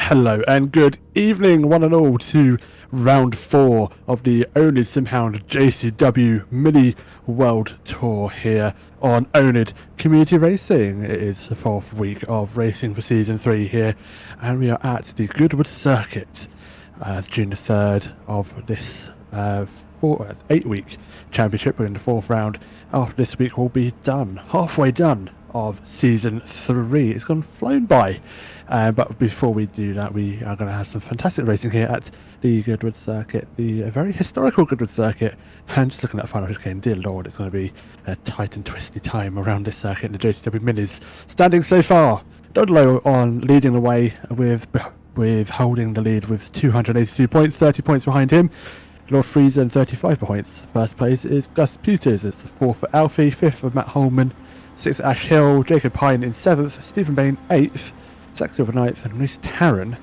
Hello and good evening, one and all, to round 4 of the oNiD Simhound JCW Mini World Tour here on oNiD Community Racing. It is the 4th week of racing for Season 3 here, and we are at the Goodwood circuit, June the 3rd of this 8-week championship. We're in the 4th round. After this week, we'll be done, halfway done of Season 3. It's flown by. But before we do that, we are going to have some fantastic racing here at the Goodwood circuit, the very historical Goodwood circuit. And just looking at the final chicane, dear lord, it's going to be a tight and twisty time around this circuit in the JCW Minis. Standing so far, Dodlow on leading the way with holding the lead with 282 points, 30 points behind him. Lord Friesen 35 points. First place is Gus Peters. It's 4th for Alfie, 5th for Matt Holman, 6th Ash Hill, Jacob Pine in 7th, Stephen Bain 8th, Zach Silver 9th, and Reese Tarrant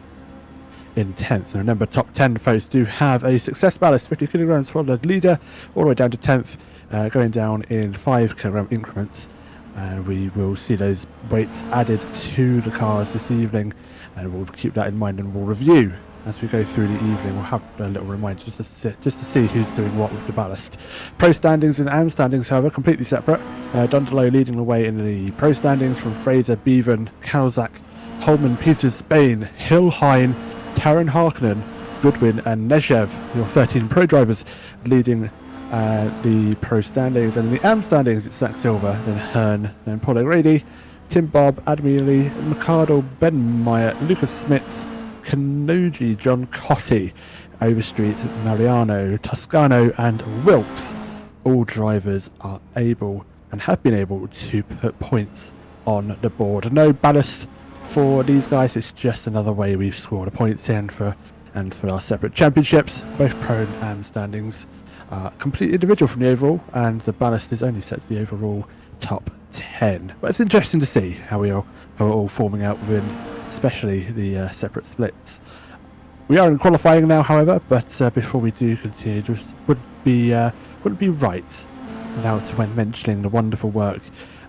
in 10th. And remember, top 10 folks do have a success ballast, 50 kilograms for the leader, all the way down to 10th, going down in 5 kilogram increments. And we will see those weights added to the cars this evening, and we'll keep that in mind, and we'll review as we go through the evening. We'll have a little reminder just to see who's doing what with the ballast. Pro standings and AM standings, however, completely separate. Dunderlow leading the way in the pro standings from Fraser, Bevan, Kalzak, Holman, Peters, Spain, Hill, Hine, Taran Harkonnen, Goodwin and Neshev, your 13 pro drivers, leading the pro standings. And in the AM standings, it's Zach Silver, then Hearn, then Paul O'Grady, Tim Bob, Adam Ely, Mercado, Ben Meyer, Lucas Smits, Kanoji, John Cotty, Overstreet, Mariano, Toscano and Wilkes. All drivers are able and have been able to put points on the board. No ballast for these guys. It's just another way we've scored points in for our separate championships. Both pro and AM standings are completely individual from the overall, and the ballast is only set to the overall top 10. But it's interesting to see how we're all forming out within, especially the separate splits. We are in qualifying now, however, but before we do continue, just wouldn't be right without when mentioning the wonderful work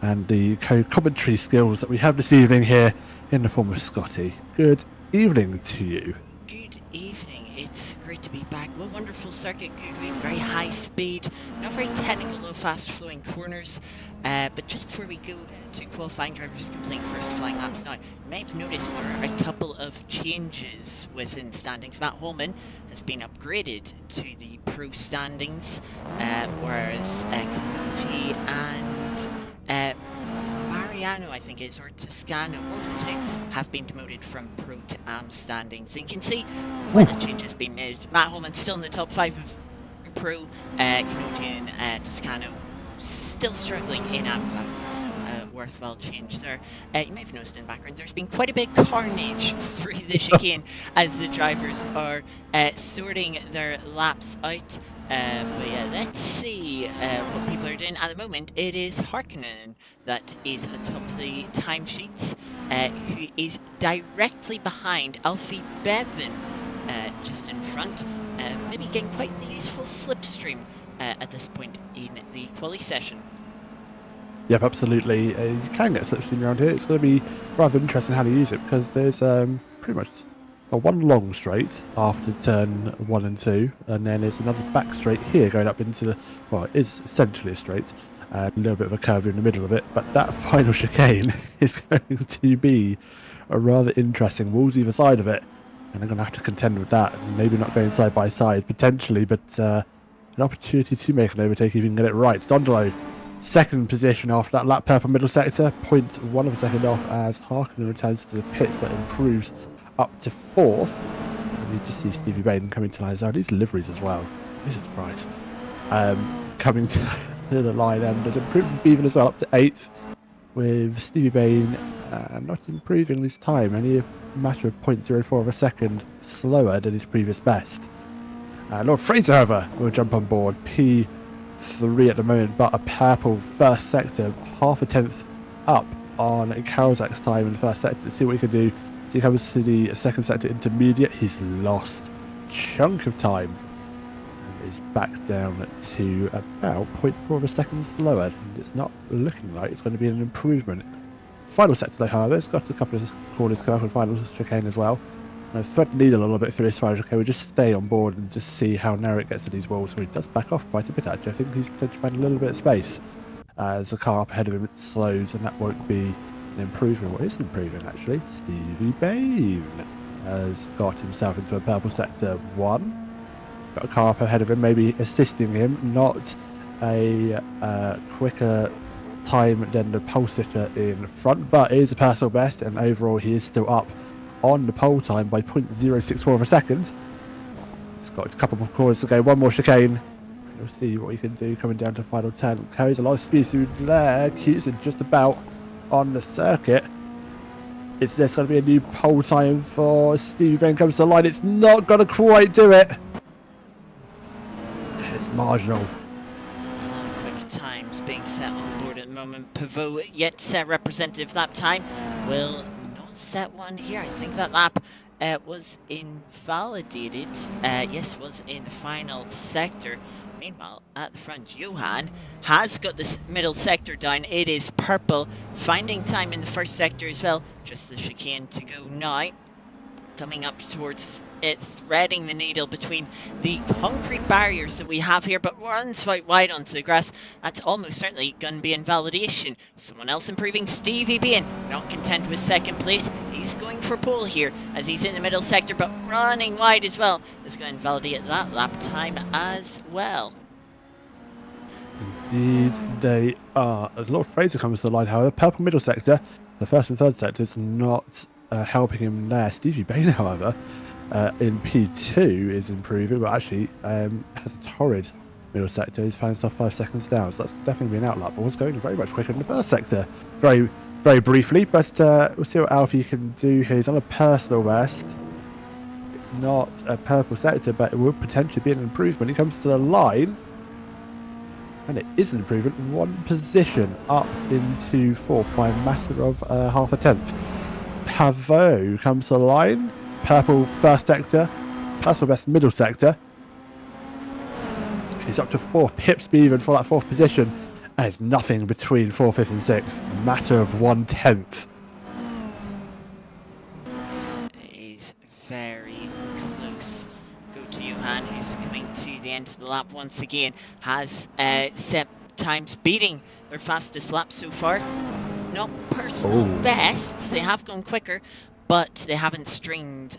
and the co-commentary skills that we have this evening here in the form of Scotty. Good evening to you. Good evening. It's great to be back. What wonderful circuit, Goodwood. Very high speed, not very technical or fast flowing corners. But just before we go to qualifying, drivers complete first flying laps. Now, you may have noticed there are a couple of changes within the standings. Matt Holman has been upgraded to the pro standings, whereas Kanoji and Mariano, I think it is, or Toscano, one of the two, have been demoted from pro to AM standings. And you can see when a change has been made. Matt Holman's still in the top 5 of pro, Kanoji and Toscano still struggling in AM classes, so worthwhile change there. You may have noticed in the background there's been quite a bit of carnage through the chicane as the drivers are sorting their laps out. But yeah, let's see what people are doing. At the moment, it is Harkonnen that is atop the timesheets, who is directly behind Alfie Bevan, just in front, maybe getting quite the useful slipstream at this point in the quali session. Yep, absolutely. You can get slipstream around here. It's going to be rather interesting how to use it, because there's pretty much one long straight after turn 1 and 2, and then there's another back straight here going up into the, well, it is essentially a straight, a little bit of a curve in the middle of it, but that final chicane is going to be a rather interesting. Walls either side of it, and they're going to have to contend with that. Maybe not going side by side potentially, but an opportunity to make an overtake if you can get it right. Dondolo, second position after that lap purple middle sector, 0.1 of a second off as Harkonnen returns to the pits but improves up to 4th. And you just see Stevie Bain coming to line. These liveries as well. Jesus Christ. Coming to the line, and there's improvement Bevan as well, up to 8th, with Stevie Bain not improving this time, only a matter of 0.04 of a second slower than his previous best. Lord Fraser, however, will jump on board, P3 at the moment, but a purple first sector, half a tenth up on Kalzak's time in the first sector. Let's see what he can do. As he comes to the second sector intermediate, he's lost a chunk of time and is back down to about 0.4 of a second slower. And it's not looking like it's going to be an improvement. Final sector, though, however, it's got a couple of corners coming up, and final chicane as well. thread the needle a little bit for this one. Okay, we'll just stay on board and just see how narrow it gets to these walls. So he does back off quite a bit, actually. I think he's potentially finding a little bit of space as the car up ahead of him slows, and that won't be an improvement. What is improving, actually? Stevie Bain has got himself into a purple sector 1. Got a car up ahead of him, maybe assisting him, not a quicker time than the pole sitter in front, but it is a personal best, and overall he is still up on the pole time by 0.064 of a second. He's got a couple more corners to go, one more chicane. We'll see what he can do coming down to final 10. Carries a lot of speed through there, keeps it just about on the circuit. Is this going to be a new pole time for Stevie Bain? Comes to the line, it's not going to quite do it. It's marginal. Quick times being set on board at the moment. Pivot yet set representative lap time will not set one here. I think that lap was invalidated. Yes, was in the final sector. Meanwhile, at the front, Johan has got this middle sector down. It is purple, finding time in the first sector as well. Just the chicane to go now. Coming up towards it, threading the needle between the concrete barriers that we have here, but runs quite wide onto the grass. That's almost certainly going to be invalidation. Someone else improving, Stevie Bain, not content with second place. He's going for pole here as he's in the middle sector, but running wide as well. Is going to invalidate that lap time as well. Indeed, they are. Lord Fraser comes to the line, however. Purple middle sector, the first and third sectors, not helping him there. Stevie Bain, however, in P2 is improving, but actually has a torrid middle sector. He's found himself 5 seconds down, so that's definitely be an outlap. But was going very much quicker in the first sector, very, very briefly. But we'll see what Alfie can do here. He's on a personal best. It's not a purple sector, but it would potentially be an improvement. He comes to the line, and it is an improvement. 1 position up into 4th by a matter of half a tenth. Pavot comes to the line. Purple first sector, personal best middle sector. He's up to 4 pips even for that 4th position. There's nothing between 4th, 5th and 6th. A matter of 1/10. It is very close. Go to Johan, who's coming to the end of the lap once again. Has set times beating their fastest lap so far. Not personal bests, they have gone quicker, but they haven't stringed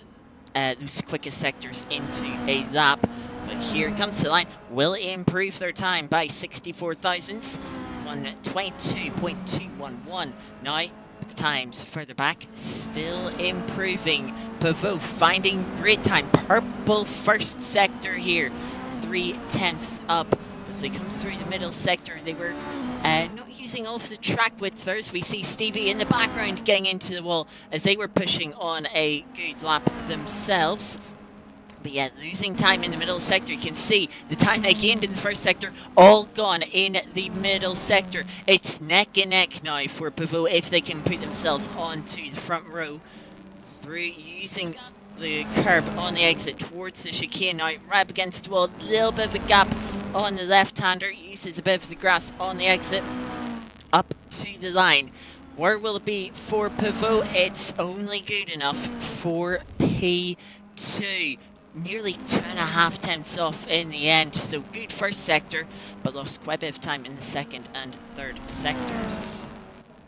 those quickest sectors into a lap. But here it comes to the line. Will it improve their time by 64 thousandths? 1:22.211. Now, the times further back, still improving. Pavot finding great time. Purple first sector here. 3/10 up. As they come through the middle sector, they were not using all of the track width there, as we see Stevie in the background getting into the wall as they were pushing on a good lap themselves. But yeah, losing time in the middle sector. You can see the time they gained in the first sector, all gone in the middle sector. It's neck and neck now for Pavot if they can put themselves onto the front row through using the curb on the exit towards the chicane now, right up against the wall. Little bit of a gap on the left-hander, uses a bit of the grass on the exit, up to the line. Where will it be for Pavot? It's only good enough for P2. Nearly 2.5 tenths off in the end, so good first sector, but lost quite a bit of time in the second and third sectors.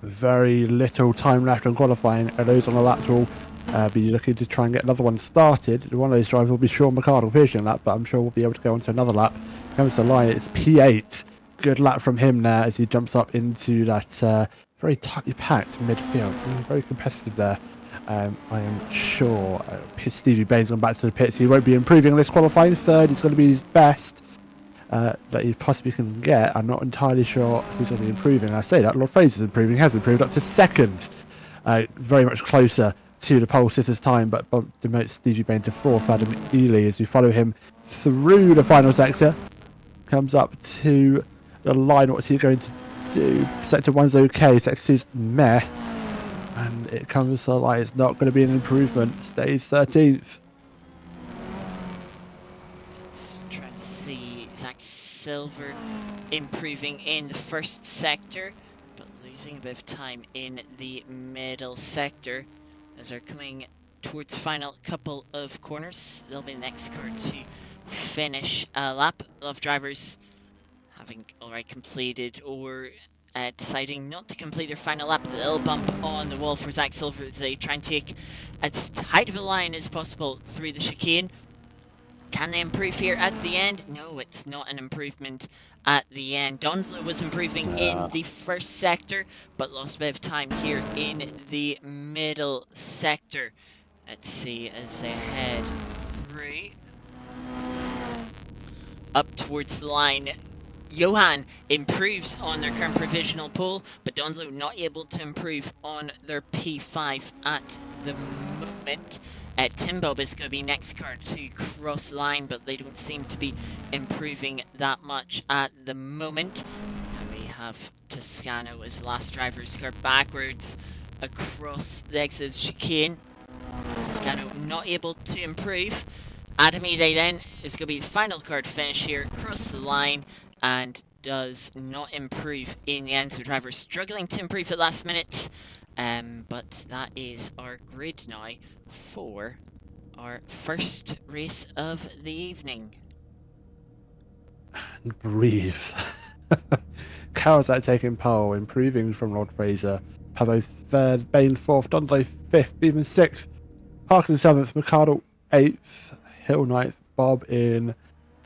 Very little time left on qualifying, and those on the laps will be looking to try and get another one started. One of those drivers will be Sean McCardle finishing lap, but I'm sure we'll be able to go on to another lap. Comes to the line, it's P8. Good lap from him there as he jumps up into that very tightly packed midfield. So very competitive there. I am sure Stevie Bain's gone back to the pits. He won't be improving on this qualifying. Third is going to be his best that he possibly can get. I'm not entirely sure who's going to be improving. I say that Lord Fraser's improving, has improved up to second. Very much closer to the pole sitter's time, but demotes Stevie Bain to 4th. Adam Ely as we follow him through the final sector. Comes up to the line. What's he going to do? Sector 1's okay, sector 2's meh. And it comes to the line. It's not going to be an improvement. Stays 13th. Let's try and see Zach Silver improving in the first sector, but losing a bit of time in the middle sector as they're coming towards final couple of corners. They'll be the next car to finish a lap. A lot of drivers having already completed or deciding not to complete their final lap. A little bump on the wall for Zach Silver as they try and take as tight of a line as possible through the chicane. Can they improve here at the end? No, it's not an improvement at the end. Donslow was improving in the first sector, but lost a bit of time here in the middle sector. Let's see as they head through. Up towards the line. Johan improves on their current provisional pole, but Donslow not able to improve on their P5 at the moment. Tim Bob is going to be next car to cross the line, but they don't seem to be improving that much at the moment. And we have Toscano as the last driver's car backwards across the exit of chicane. Toscano not able to improve. Adamy they then is going to be the final car to finish here, cross the line, and does not improve in the end. So driver struggling to improve at last minutes. But that is our grid now for our first race of the evening. And breathe. Kawasaki taking pole, improving from Rod Fraser. Pavo third, Bain fourth, Dondley fifth, Beeman sixth, Harkin seventh, McArdle eighth, Hill ninth, Bob in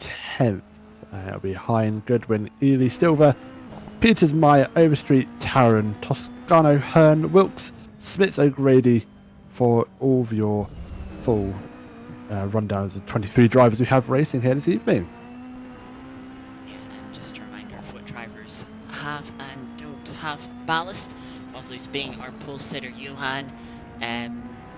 10th. It'll be Hine, Goodwin, Ely, Silver, Peters, Meyer, Overstreet, Taran, Toscano, Hearn, Wilkes, Smits, O'Grady for all of your full rundowns of 23 drivers we have racing here this evening. Yeah, and just a reminder of what drivers have and don't have ballast. One of those being our pole sitter, Johan.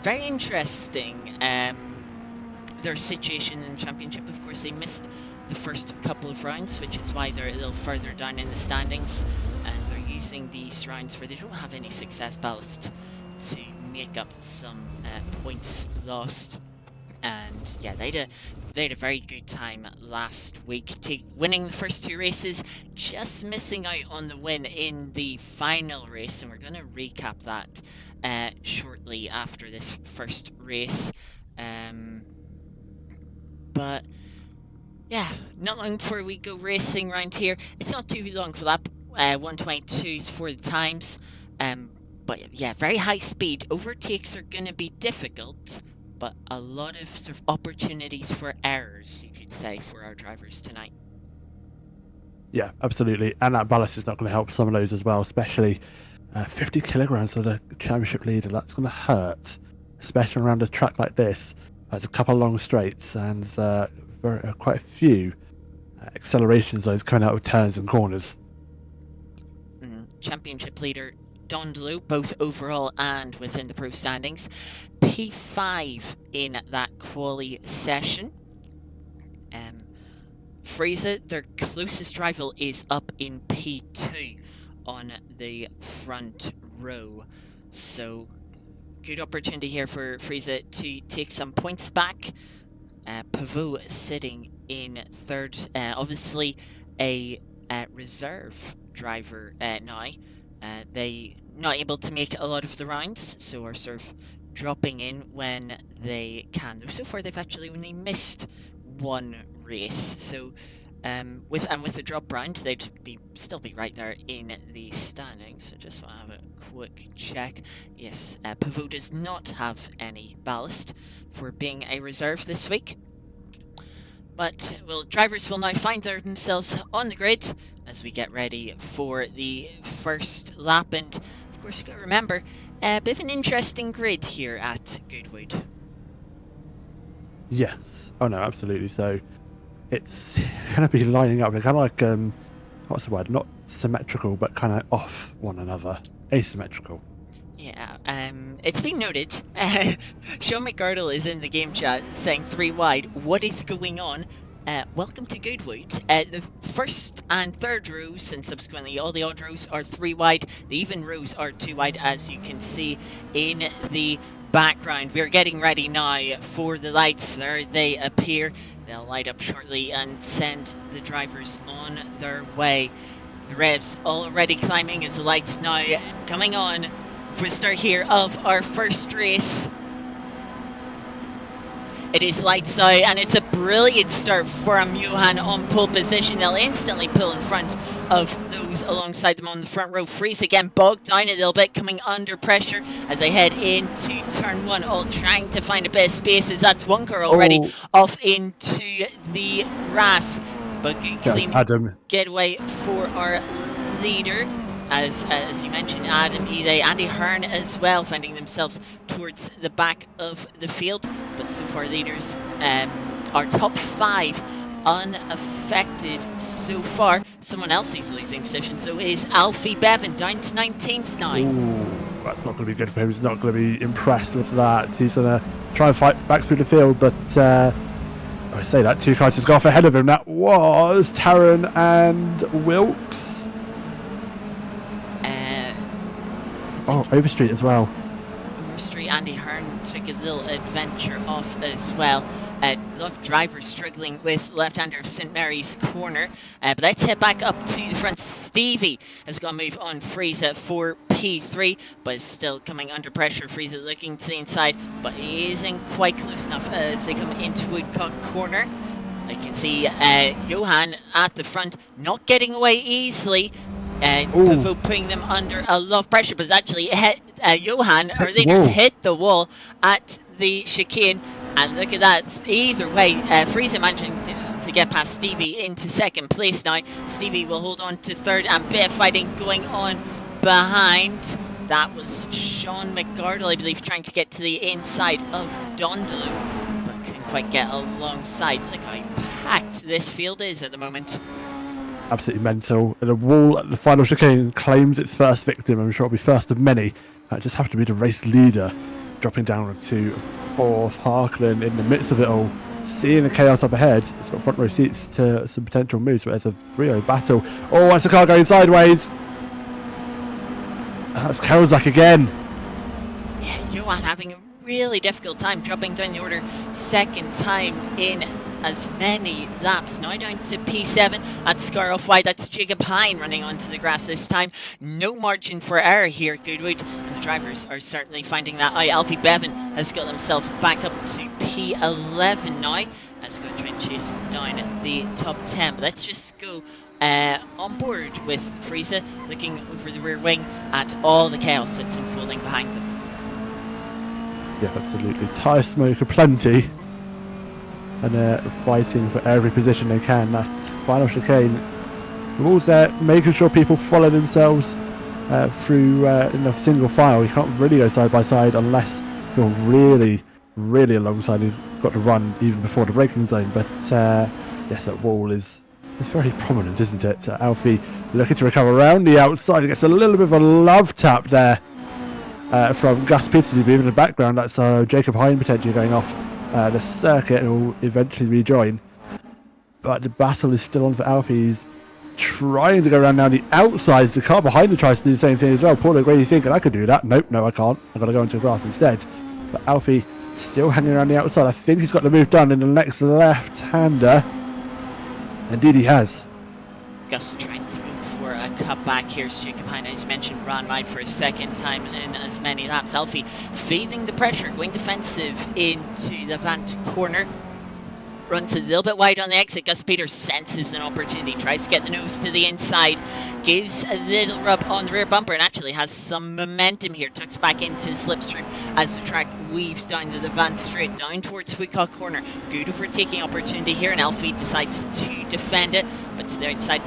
Very interesting. Their situation in the championship, of course, they missed the first couple of rounds, which is why they're a little further down in the standings, and they're using these rounds where they don't have any success ballast to make up some points lost. And yeah, they had a very good time last week, winning the first two races, just missing out on the win in the final race, and we're going to recap that shortly after this first race. But yeah, not long before we go racing around here. It's not too long for lap 122s for the times. But yeah, very high speed. Overtakes are going to be difficult, but a lot of sort of opportunities for errors, you could say, for our drivers tonight. Yeah, absolutely. And that ballast is not going to help some of those as well, especially 50 kilograms for the championship leader. That's going to hurt, especially around a track like this. There's a couple of long straights and quite a few acceleration zones coming out of turns and corners. Championship leader Dondlu, both overall and within the pro standings. P5 in that quali session. Fraser, their closest rival, is up in P2 on the front row. So good opportunity here for Fraser to take some points back. Pavot sitting in third, obviously a reserve driver now. They not able to make a lot of the rounds, so are sort of dropping in when they can. So far they've actually only missed one race, so with the drop round they'd still be right there in the standings. So just want to have a quick check. Yes, Pavot does not have any ballast for being a reserve this week. But drivers will now find themselves on the grid as we get ready for the first lap. And of course, you've got to remember, a bit of an interesting grid here at Goodwood. Yes. Oh no, absolutely. So it's going to be lining up. They're kind of like, what's the word? Not symmetrical, but kind of off one another. Asymmetrical. Yeah, it's been noted. Sean McGardle is in the game chat saying 3 wide. What is going on? Welcome to Goodwood. The first and third rows, and subsequently all the odd rows, are 3 wide. The even rows are 2 wide, as you can see in the background. We're getting ready now for the lights. There they appear. They'll light up shortly and send the drivers on their way. The revs already climbing as the lights now coming on for the start here of our first race. It is lights out, and it's a brilliant start from Johan on pole position. They'll instantly pull in front of those alongside them on the front row. Freeze again, bogged down a little bit, coming under pressure as they head into turn one, all trying to find a bit of spaces. That's one car already off into the grass. But good clean getaway for our leader. As you mentioned, Adam, Ide, Andy Hearn as well, finding themselves towards the back of the field. But so far, leaders are top 5 unaffected so far. Someone else who's losing position, so is Alfie Bevan, down to 19th now. Ooh, that's not going to be good for him. He's not going to be impressed with that. He's going to try and fight back through the field, but I say that 2 cars just got off ahead of him. That was Taron and Wilkes. Overstreet as well. Overstreet, Andy Hearn took a little adventure off as well. Love driver struggling with left-hander of St Mary's corner. But let's head back up to the front. Stevie has got a move on Frieza for P3, but is still coming under pressure. Frieza looking to the inside, but he isn't quite close enough as they come into Woodcock corner. I can see Johan at the front, not getting away easily. Pavo putting them under a lot of pressure, but actually Johan, our leaders, hit the wall at the chicane, and look at that. Either way, Frieza managing to get past Stevie into second place now. Stevie will hold on to third, and bit of fighting going on behind. That was Sean McGardle, I believe, trying to get to the inside of Dondolo, but couldn't quite get alongside. Look how packed this field is at the moment. Absolutely mental. And a wall at the final chicane claims its first victim. I'm sure it'll be first of many. It just happened to be the race leader, dropping down to 4th. Harkland in the midst of it all, seeing the chaos up ahead. It's got front row seats to some potential moves, but there's a 3-0 battle. Oh, that's a car going sideways. That's Kelzak again. Yeah, Johan having a really difficult time dropping down the order second time in as many laps. Now down to P7. That's Scar off wide. That's Jacob Hine running onto the grass this time. No margin for error here, Goodwood. And the drivers are certainly finding that. Alfie Bevan has got themselves back up to P11 now. Let's go try and chase down the top 10. But let's just go on board with Frieza, looking over the rear wing at all the chaos that's unfolding behind them. Yeah, absolutely. Tyre smoke aplenty. And they're fighting for every position they can. That's final chicane. The walls there, making sure people follow themselves through in a single file. You can't really go side by side unless you're really, really alongside. You've got to run even before the braking zone. But yes, that wall is very prominent, isn't it? Alfie looking to recover around the outside. He gets a little bit of a love tap there from Gus Peterson, who'll be in the background. That's Jacob Hine potentially going off the circuit and will eventually rejoin. But the battle is still on for Alfie. He's trying to go around now the outsides. The car behind him tries to do the same thing as well. Paul O'Grady thinking, I could do that. Nope, no, I can't. I've got to go into the grass instead. But Alfie still hanging around the outside. I think he's got the move done in the next left-hander. Indeed he has. Gus trying to go for a cutback here. Jacob Hine, as you mentioned, ran wide for a second time in as many laps. Alfie feeding the pressure, going defensive into the Vant corner. Runs a little bit wide on the exit. Gus Peters senses an opportunity, tries to get the nose to the inside, gives a little rub on the rear bumper, and actually has some momentum here. Tucks back into the slipstream as the track weaves down to the Vant straight, down towards Woodcock corner. Good overtaking opportunity here, and Alfie decides to defend it, but to the outside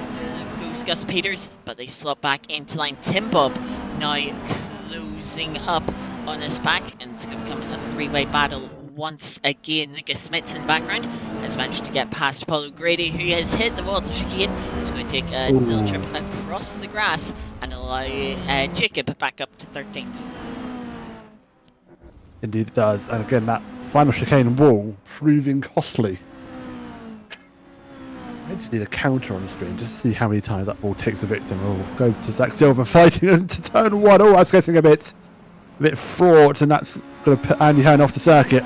goes Gus Peters, but they slot back into line. Tim Bob now closing up on this pack, and it's going to become a three-way battle once again. Lucas Smith's in the background has managed to get past Paul O'Grady, who has hit the wall to chicane. He's going to take a little trip across the grass and allow Jacob back up to 13th. Indeed it does. And again, that final chicane wall proving costly. I just need a counter on the screen just to see how many times that ball takes a victim. Oh, go to Zach Silver fighting into turn one. Oh, that's getting a bit fraught, and that's going to put Andy Hearn off the circuit.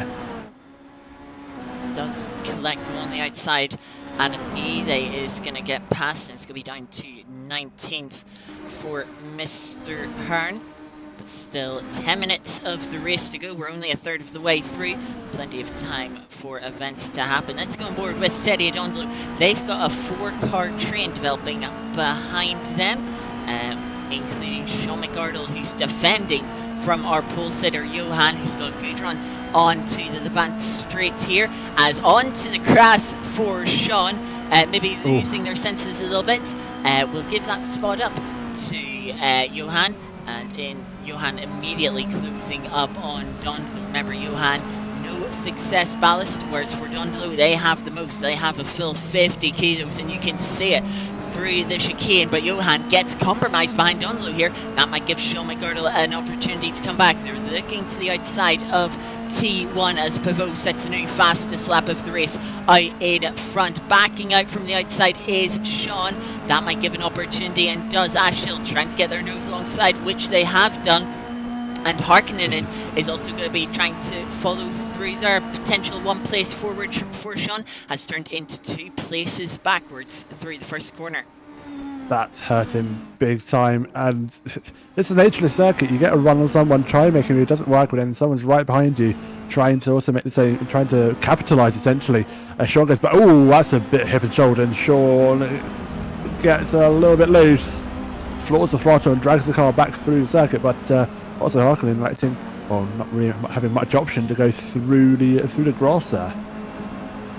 Does collect on the outside, and Ide is going to get past, and it's going to be down to 19th for Mr. Hearn. But still, 10 minutes of the race to go. We're only a third of the way through. Plenty of time for events to happen. Let's go on board with Sedia Dondlo. They've got a 4-car train developing behind them, including Sean McArdle, who's defending from our pole sitter Johan, who's got a good run onto the Levant straight here, as onto the grass for Sean, maybe losing their senses a little bit. We'll give that spot up to Johan, and in Johan immediately closing up on Dondlo. Remember, Johan, no success ballast, whereas for Dondlo, they have the most. They have a full 50 kilos, and you can see it through the chicane, but Johan gets compromised behind Dondlo here. That might give Sean McArdle an opportunity to come back. They're looking to the outside of T1 as Pavot sets a new fastest lap of the race out in front. Backing out from the outside is Sean. That might give an opportunity, and does Ashhill, trying to get their nose alongside, which they have done. And Harkonnen is also going to be trying to follow through. Their potential 1 place forward for Sean has turned into 2 places backwards through the first corner. That's hurt him big time, and it's the nature of the circuit. You get a run on someone, try and make him, it doesn't work, but then someone's right behind you trying to also make the same, trying to capitalise essentially. Sean goes back, oh, that's a bit hip and shoulder, and Sean gets a little bit loose, floors the throttle and drags the car back through the circuit, but also Harkonnen acting, well, not really having much option to go through the grass there.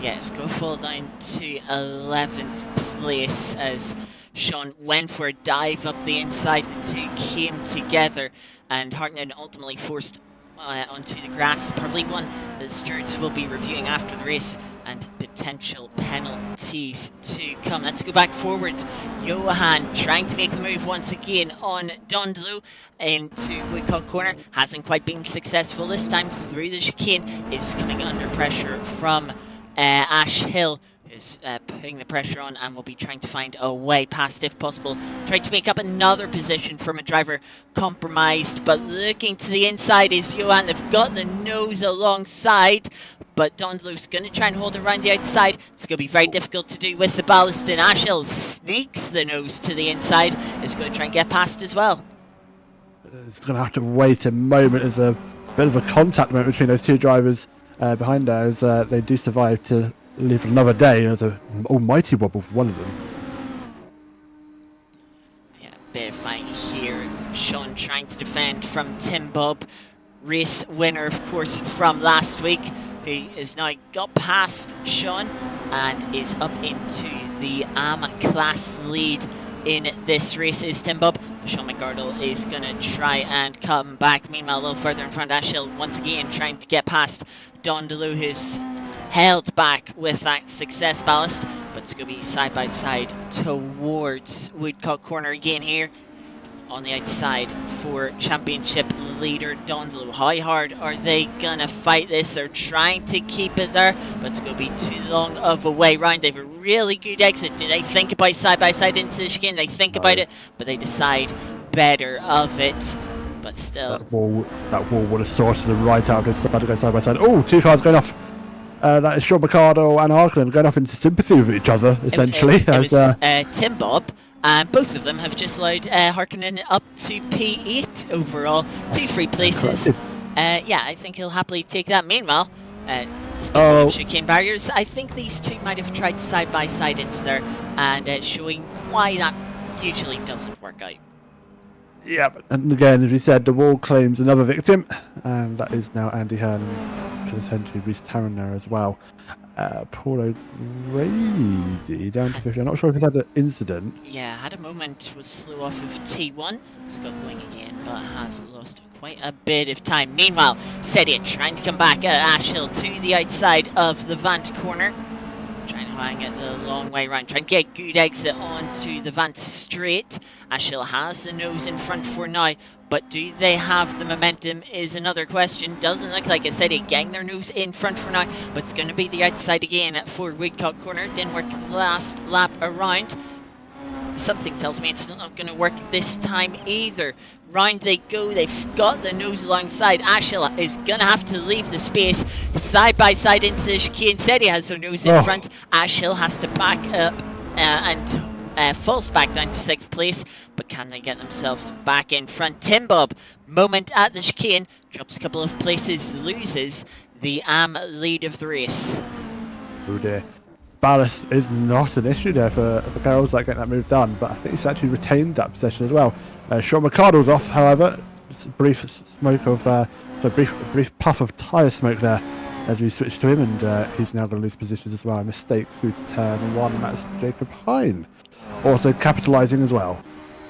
Yes, go fall down to 11th place as Sean went for a dive up the inside. The two came together, and Harkonnen ultimately forced onto the grass. Probably one that stewards will be reviewing after the race, and potential penalties to come. Let's go back forward. Johan trying to make the move once again on Dondlo into Woodcock Corner. Hasn't quite been successful this time through the chicane. Is coming under pressure from Ashhill, who's putting the pressure on and will be trying to find a way past if possible. Trying to make up another position from a driver compromised, but looking to the inside is Johan. They've got the nose alongside, but Dondlo's going to try and hold around the outside. It's going to be very difficult to do with the ballast, and Ashhill sneaks the nose to the inside. Is going to try and get past as well. It's going to have to wait a moment. There's a bit of a contact moment between those two drivers behind there, as they do survive to live another day. There's an almighty wobble for one of them. Yeah, bit of fighting here. Sean trying to defend from Tim Bob, race winner, of course, from last week, who has now got past Sean and is up into the AM class lead in this race is Tim Bob. Sean McArdle is going to try and come back. Meanwhile, a little further in front, Ashhill once again trying to get past Dondlo, who's held back with that success ballast, but it's going to be side by side towards Woodcock Corner again here on the outside for championship leader Dondlo. How hard are they gonna fight this? They're trying to keep it there, but it's gonna be too long of a way round. They have a really good exit. Do they think about side by side into the chicane? They think about it, but they decide better of it. But still, that wall would have sorted them right out of it, to go side by side. Oh, 2 cars going off. That is Sean McArdle and Harkonnen going off into sympathy with each other, essentially. It was Tim Bob, and both of them have just allowed Harkonnen up to P8 overall, 2 free places. Yeah, I think he'll happily take that. Meanwhile, speaking of chicane barriers, I think these two might have tried side by side into there, and showing why that usually doesn't work out. Yeah, and again, as we said, the wall claims another victim, and that is now Andy Hearn, and potentially Reece Tarrant there as well. Paul O'Grady down to 50. I'm not sure if he's had an incident. Yeah, had a moment, was slow off of T1. He's got going again, but has lost quite a bit of time. Meanwhile, Sedia trying to come back at Ashhill to the outside of the Vant corner. Trying to hang it the long way around, trying to get a good exit onto the Vant straight. Ashhill has the nose in front for now, but do they have the momentum is another question. Doesn't look like it. Sedia getting their nose in front for now, but it's going to be the outside again for Woodcock Corner. Didn't work last lap around. Something tells me it's not going to work this time either. Round they go, they've got the nose alongside. Ashhill is going to have to leave the space side by side into the chicane. Sedia has their nose in front. Ashhill has to back up and falls back down to 6th place, but can they get themselves back in front? Tim Bob, moment at the chicane, drops a couple of places, loses the lead of the race. Oh dear. Ballast is not an issue there for Carroll's like getting that move done, but I think he's actually retained that possession as well. Sean McCardle's off, however. It's a brief smoke of a brief puff of tyre smoke there as we switch to him, and he's now going to lose positions as well. A mistake through to turn 1, and that's Jacob Hine also capitalising as well.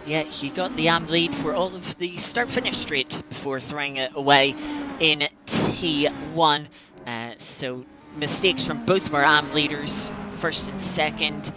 Yeah, he got the lead for all of the start-finish straight before throwing it away in T1. So mistakes from both of our leaders, first and second,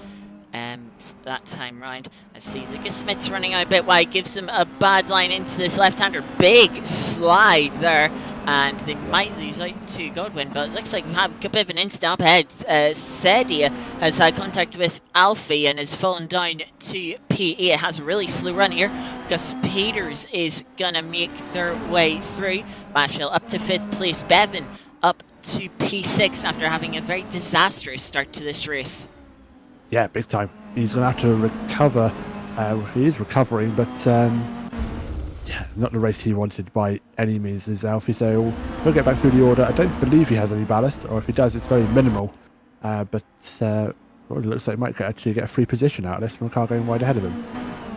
that time round. I see Lucas Smith's running out a bit wide, gives him a bad line into this left-hander. Big slide there, and they might lose out to Goodwood, but it looks like we have a bit of an instant up ahead. Sedia has had contact with Alfie and has fallen down to P8. It has a really slow run here. Gus Peters is gonna make their way through. Bashel up to 5th place. Bevan up to P6 after having a very disastrous start to this race. Yeah, big time. He's going to have to recover. He is recovering, but yeah, not the race he wanted by any means is Alfie, so we'll get back through the order. I don't believe he has any ballast, or if he does, it's very minimal. But it looks like he might actually get a free position out of this from a car going wide ahead of him.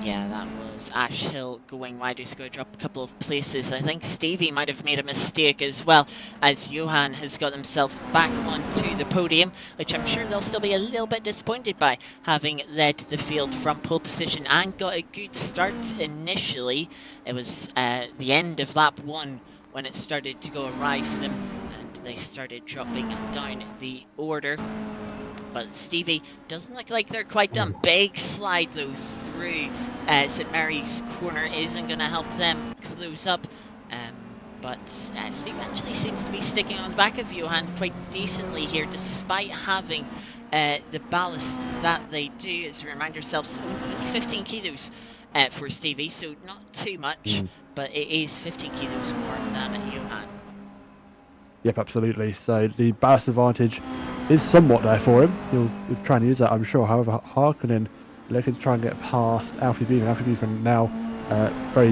Yeah, that was Ash Hill going wide. He's going to drop a couple of places. I think Stevie might have made a mistake as well, as Johan has got themselves back onto the podium, which I'm sure they'll still be a little bit disappointed by, having led the field from pole position and got a good start initially. It was the end of lap 1 when it started to go awry for them, and they started dropping down the order. But Stevie doesn't look like they're quite done. Big slide though through St Mary's corner isn't going to help them close up. But Stevie actually seems to be sticking on the back of Johan quite decently here, despite having the ballast that they do. As we remind ourselves, only 15 kilos for Stevie, so not too much, but it is 15 kilos more than Johan. Yep, absolutely. So the ballast advantage is somewhat there for him. He'll try and use that, I'm sure. However, Harkonnen looking to try and get past Alfie Beaver. Alfie Beaver now,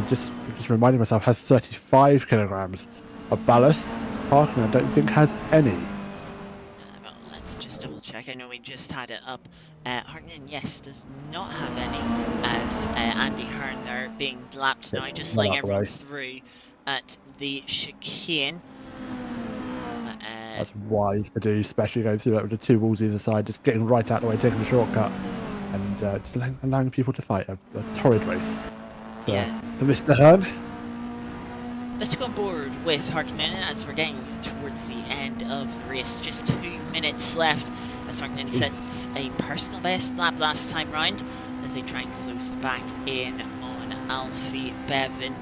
just reminding myself, has 35 kilograms of ballast. Harkonnen, I don't think, has any. Well, let's just double check. I know we just had it up. Harkonnen, yes, does not have any, as Andy Hearn there being lapped now, just letting everyone through at the chicane. That's wise to do, especially going through that with the 2 walls either side, just getting right out of the way, taking the shortcut, and just allowing people to fight a torrid race. For Mr. Hearn. Let's go on board with Harkonnen as we're getting towards the end of the race. Just 2 minutes left as Harkonnen sets a personal best lap last time round as they try and close back in on Alfie Bevan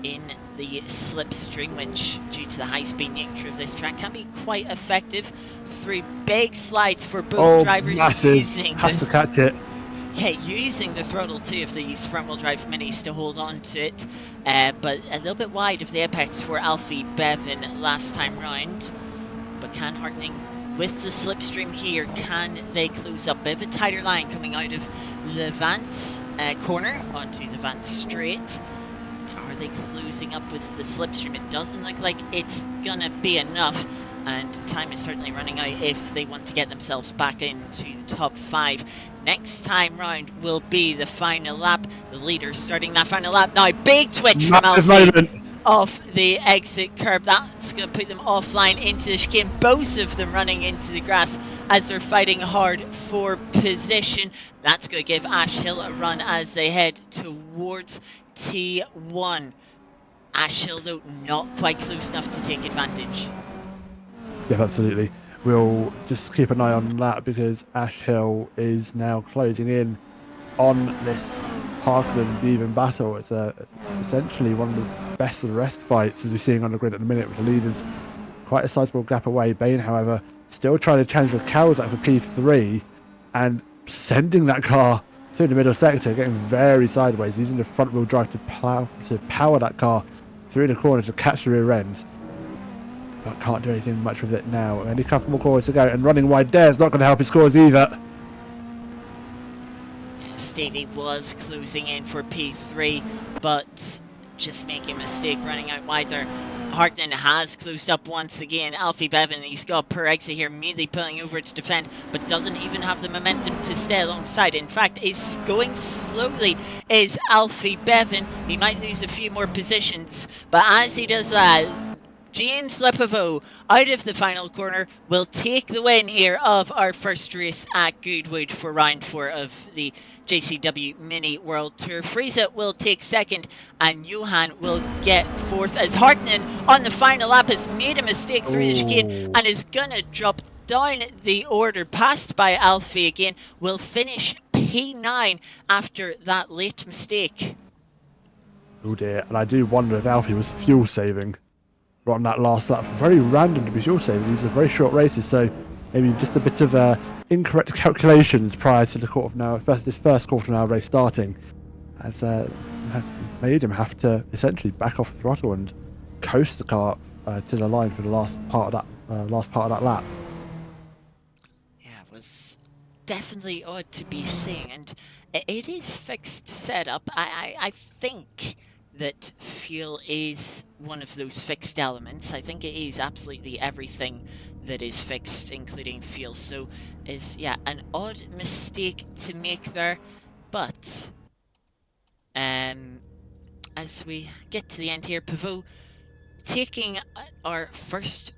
in the slipstream, which due to the high-speed nature of this track can be quite effective through big slides for both drivers. Using has to catch it. Yeah, using the throttle too of these front-wheel drive minis to hold on to it, but a little bit wide of the apex for Alfie Bevan last time round. But can Harkonnen, with the slipstream here, can they close up? Bit of a tighter line coming out of the Vance corner onto the Vance straight. Are they closing up with the slipstream? It doesn't look like it's gonna be enough, and time is certainly running out if they want to get themselves back into the top 5. Next time round will be the final lap. The leader starting that final lap now. Big twitch from Alfie off the exit curb. That's going to put them offline into the chicane. Both of them running into the grass as they're fighting hard for position. That's going to give Ash Hill a run as they head towards T1. Ash Hill, though, not quite close enough to take advantage. Yeah, absolutely. We'll just keep an eye on that because Ash Hill is now closing in on this Harkonnen-Bevan battle. It's essentially one of the best of the rest fights as we're seeing on the grid at the minute, with the leaders quite a sizable gap away. Bain, however, still trying to challenge the Kawasaki for P3 and sending that car through the middle sector, getting very sideways, using the front wheel drive to power that car through the corner to catch the rear end. But can't do anything much with it now. Only a couple more corners to go, and running wide there is not going to help his scores either. Stevie was closing in for P3, but just making a mistake running out wide there. Hartnett has closed up once again. Alfie Bevan, he's got per exit here, immediately pulling over to defend, but doesn't even have the momentum to stay alongside. In fact, is going slowly is Alfie Bevan. He might lose a few more positions, but as he does that, James Lepoveau, out of the final corner, will take the win here of our first race at Goodwood for round 4 of the JCW Mini World Tour. Friese will take second, and Johan will get fourth, as Hartnett on the final lap has made a mistake through the chicane and is gonna drop down the order, passed by Alfie again, will finish P9 after that late mistake. Oh dear, and I do wonder if Alfie was fuel saving right on that last lap. Very random to be fuel saving. These are very short races, so maybe just a bit of incorrect calculations prior to the this first quarter of an hour race starting, has made him have to essentially back off the throttle and coast the car to the line for the last part of that lap. Yeah, it was definitely odd to be seeing, and it is fixed setup. I think that fuel is one of those fixed elements. I think it is absolutely everything that is fixed, including fuel. So is, yeah, an odd mistake to make there. But as we get to the end here, Pavot taking our first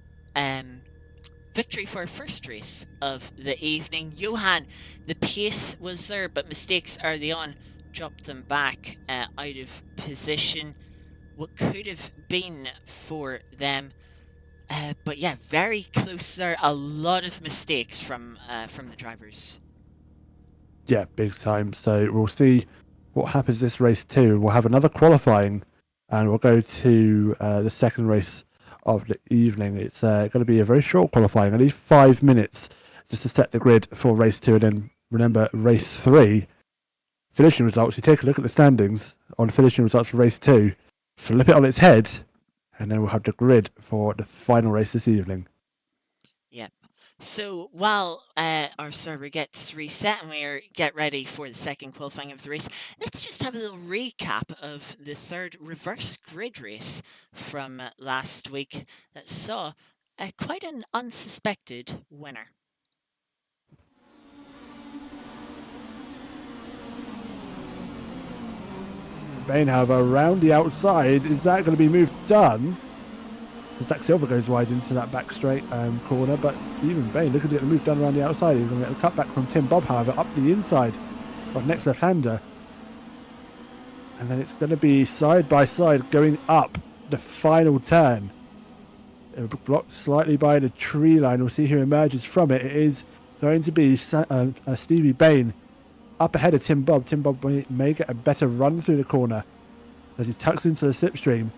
victory for our first race of the evening. Johan, the pace was there, but mistakes early on dropped them back out of position. What could have been for them, but yeah, very close there. A lot of mistakes from the drivers. Yeah, big time. So we'll see what happens this race too. We'll have another qualifying, and we'll go to the second race of the evening. It's going to be a very short qualifying, only 5 minutes, just to set the grid for race 2, and then remember race 3. Finishing results, you take a look at the standings on finishing results for race 2, flip it on its head, and then we'll have the grid for the final race this evening. Yep. So while our server gets reset and we get ready for the second qualifying of the race, let's just have a little recap of the third reverse grid race from last week that saw quite an unsuspected winner. Bain, however, around the outside, is that going to be moved done? Zach Silver goes wide into that back straight corner, but Stephen Bain looking to get the move done around the outside. He's going to get a cut back from Tim Bob, however, up the inside of next left-hander. And then it's going to be side by side going up the final turn. Blocked slightly by the tree line. We'll see who emerges from it. It is going to be Stevie Bain up ahead of Tim Bob. Tim Bob may get a better run through the corner as he tucks into the slipstream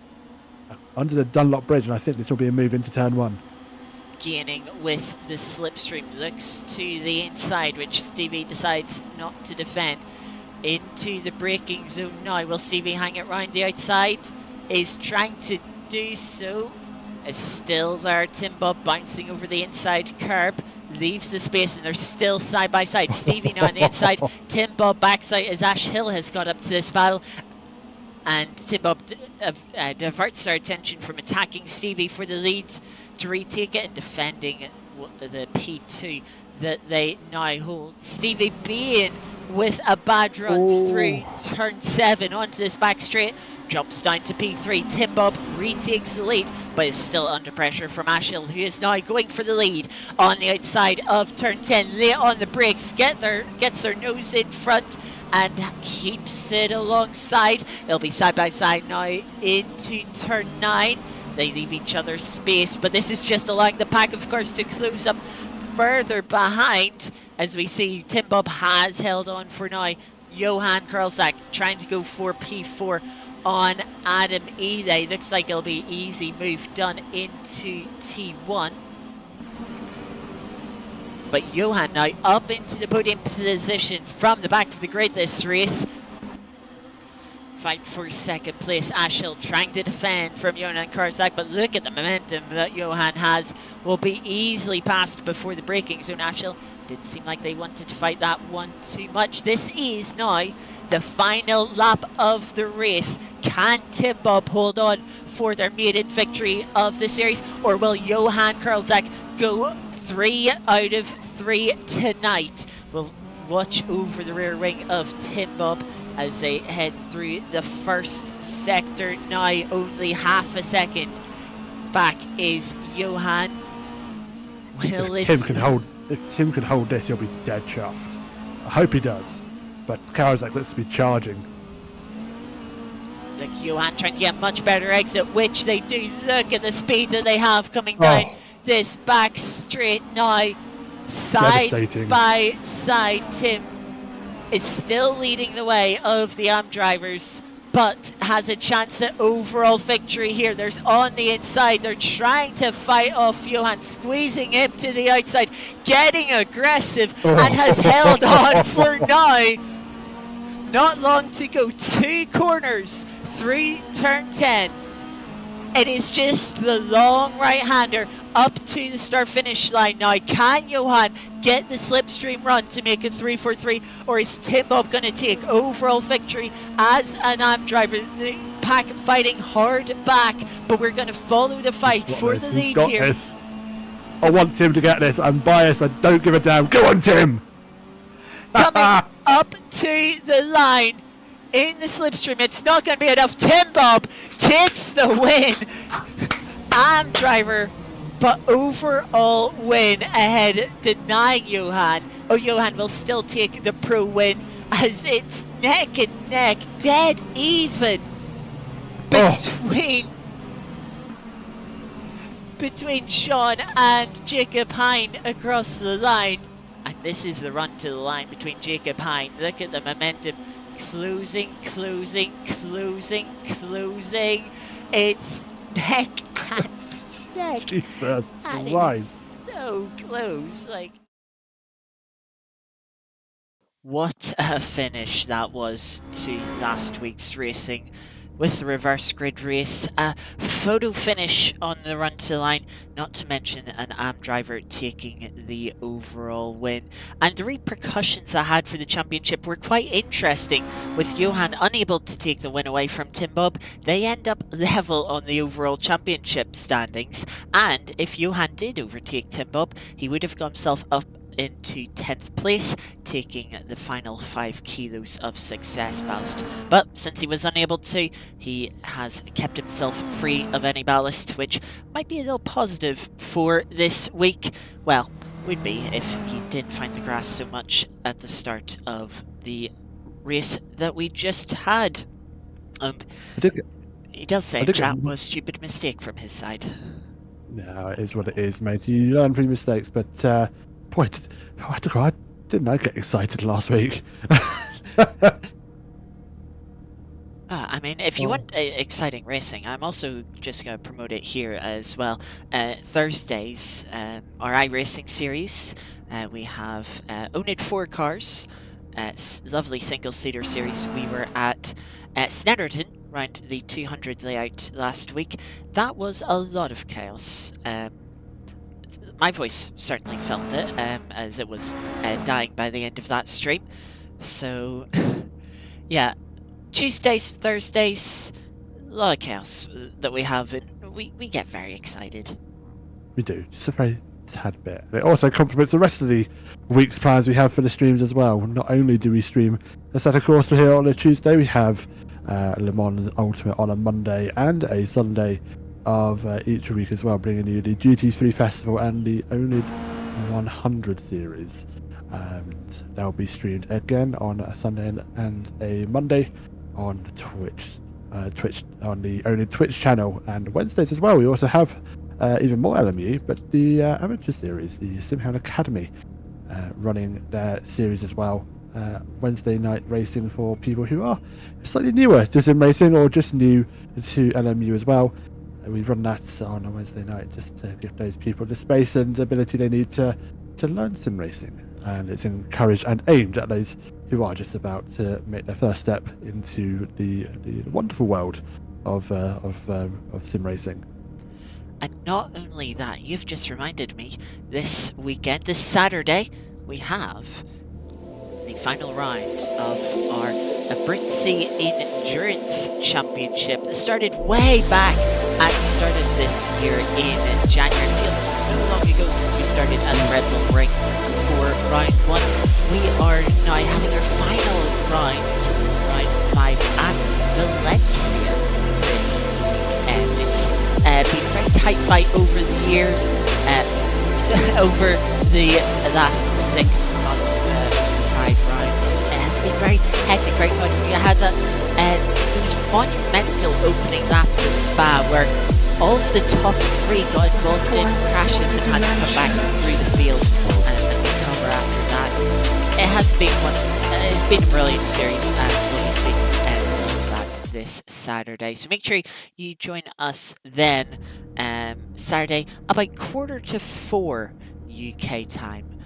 under the Dunlop Bridge, and I think this will be a move into turn 1. Gaining with the slipstream, looks to the inside, which Stevie decides not to defend. Into the braking zone now. Will Stevie hang it round the outside? Is trying to do so. Is still there. Tim Bob bouncing over the inside curb. Leaves the space, and they're still side by side. Stevie now on the inside. Tim Bob backs out as Ash Hill has got up to this battle. And Tim Bob diverts our attention from attacking Stevie for the lead to retake it and defending the P2 that they now hold. Stevie Bain with a bad run through turn 7 onto this back straight. Jumps down to P3. Tim Bob retakes the lead, but is still under pressure from Ash Hill, who is now going for the lead on the outside of turn 10. Late on the brakes, gets their nose in front and keeps it alongside. They'll be side by side now into turn 9. They leave each other space, but this is just allowing the pack, of course, to close up further behind. As we see, Tim Bob has held on for now. Johan Karlzak trying to go for P4 on Adam Ely. Looks like it'll be easy move done into T1. But Johan now up into the podium position from the back of the grid this race. fight for second place. Ashil trying to defend from Johan Karzak, but look at the momentum that Johan has. Will be easily passed before the braking zone. Ashil didn't seem like they wanted to fight that one too much. This is now the final lap of the race. Can Tim Bob hold on for their maiden victory of the series, or will Johan Karzak go 3 out of 3 tonight? We'll watch over the rear wing of Tim Bob as they head through the first sector now. Only half a second back is Johan. Will If Tim can hold this, he'll be dead chuffed. I hope he does. But Karzak looks to be charging. Look, Johan trying to get a much better exit, which they do. Look at the speed that they have coming down this back straight now. Side by side, Tim is still leading the way of the AM drivers, but has a chance at overall victory here. There's on the inside, they're trying to fight off Johan, squeezing him to the outside, getting aggressive, and has held on for now. Not long to go, 2 corners through turn 10. It is just the long right-hander up to the start-finish line now. Can Johan get the slipstream run to make a 3-4-3, or is Tim Bob going to take overall victory as an AM driver? The pack fighting hard back, but we're going to follow the fight for the lead here. I want Tim to get this. I'm biased. I don't give a damn. Go on, Tim! Coming up to the line in the slipstream. It's not going to be enough. Tim Bob takes the win. AM driver, but overall win ahead, denying Johan. Johan will still take the pro win as it's neck and neck, dead even between Sean and Jacob Hine across the line. And this is the run to the line between Jacob Hine. Look at the momentum. Closing. It's neck and neck. Jesus and Christ. it's so close. Like, what a finish that was to last week's racing with the reverse grid race. A photo finish on the run to the line, not to mention an AM driver taking the overall win. And the repercussions I had for the championship were quite interesting. With Johan unable to take the win away from Tim Bob, they end up level on the overall championship standings. And if Johan did overtake Tim Bob, he would have got himself up into 10th place, taking the final 5 kilos of success ballast. But since he was unable to, he has kept himself free of any ballast, which might be a little positive for this week. Well, would be if he didn't find the grass so much at the start of the race that we just had. He does say that was a stupid mistake from his side. No, it is what it is, mate. You learn from your mistakes, but boy, didn't I get excited last week? I mean, if you want exciting racing, I'm also just going to promote it here as well. Thursdays, our iRacing series, we have oNiD 4 cars, lovely single-seater series. We were at Snetterton, around the 200 layout last week. That was a lot of chaos. My voice certainly felt it, as it was dying by the end of that stream. So, yeah, Tuesdays, Thursdays, a lot of chaos that we have, and we get very excited. We do, just a very tad bit. It also complements the rest of the week's plans we have for the streams as well. Not only do we stream a set of course here on a Tuesday, we have Le Mans Ultimate on a Monday and a Sunday of each week as well, bringing you the Duty Free Festival and the oNiD 100 series. And they'll be streamed again on a Sunday and a Monday on Twitch on the oNiD Twitch channel, and Wednesdays as well. We also have even more LMU, but the amateur series, the Simhound Academy, running their series as well. Wednesday night racing for people who are slightly newer to sim racing or just new to LMU as well. We run that on a Wednesday night just to give those people the space and ability they need to learn sim racing. And it's encouraged and aimed at those who are just about to make their first step into the wonderful world of sim racing. And not only that, you've just reminded me, this weekend, this Saturday, we have the final round of our Britsea Endurance Championship that started way back at the start of this year in January. It feels so long ago since we started at the Red Bull Ring for round 1. We are now having our final round, round 5 at Valencia this weekend. It's been a very tight fight over the years, over the last 6 months, 5 rounds. It's been very hectic, very fun. You had that those monumental opening laps at Spa where all of the top 3 got involved in crashes and had to come back through the field and recover after that. It has been it's been a brilliant series, and we'll be seeing all of that this Saturday. So make sure you join us then, Saturday about 3:45 UK time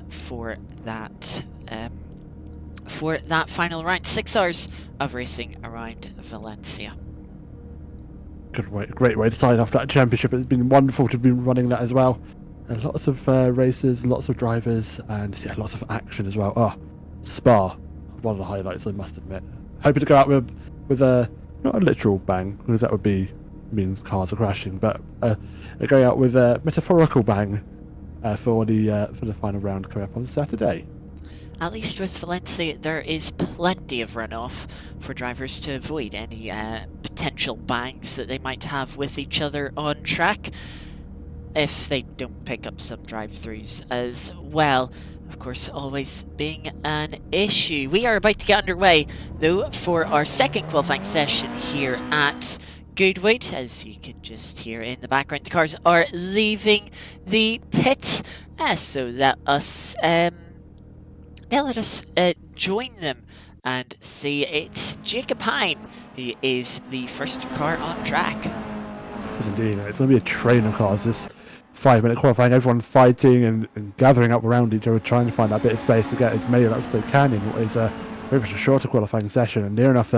for that final round. 6 hours of racing around Valencia. Great way to sign off that championship. It's been wonderful to be running that as well. And lots of races, lots of drivers, and yeah, lots of action as well. Oh, Spa, one of the highlights, I must admit. Hoping to go out with a not a literal bang, because that would means cars are crashing, but going out with a metaphorical bang for the final round coming up on Saturday. At least with Valencia, there is plenty of runoff for drivers to avoid any potential bangs that they might have with each other on track, if they don't pick up some drive-throughs as well. Of course, always being an issue. We are about to get underway, though, for our second qualifying session here at Goodwood. As you can just hear in the background, the cars are leaving the pits, so that they'll let us join them and see. It's Jacob Hine who is the first car on track. Because indeed, it's going to be a train of cars. This 5-minute qualifying, everyone fighting and gathering up around each other, trying to find that bit of space to get as many laps as they can in what is a very much a shorter qualifying session, and near enough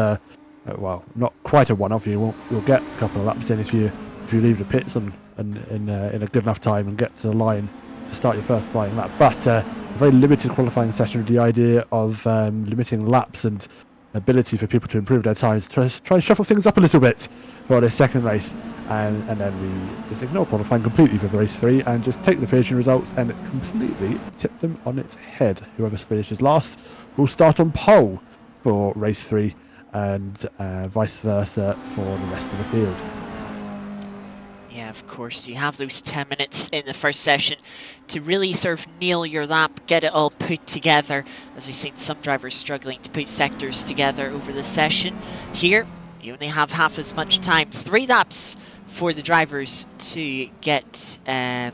well, not quite a one-off. You'll get a couple of laps in if you leave the pits in a good enough time and get to the line to start your first flying lap. But a very limited qualifying session with the idea of limiting laps and ability for people to improve their times, try and shuffle things up a little bit for this second race, and then we just ignore qualifying completely for the race 3 and just take the finishing results and completely tip them on its head. Whoever finishes last will start on pole for race 3, and vice versa for the rest of the field. Yeah, of course, you have those 10 minutes in the first session to really sort of nail your lap, get it all put together, as we've seen some drivers struggling to put sectors together over the session. Here, you only have half as much time, 3 laps for the drivers to get their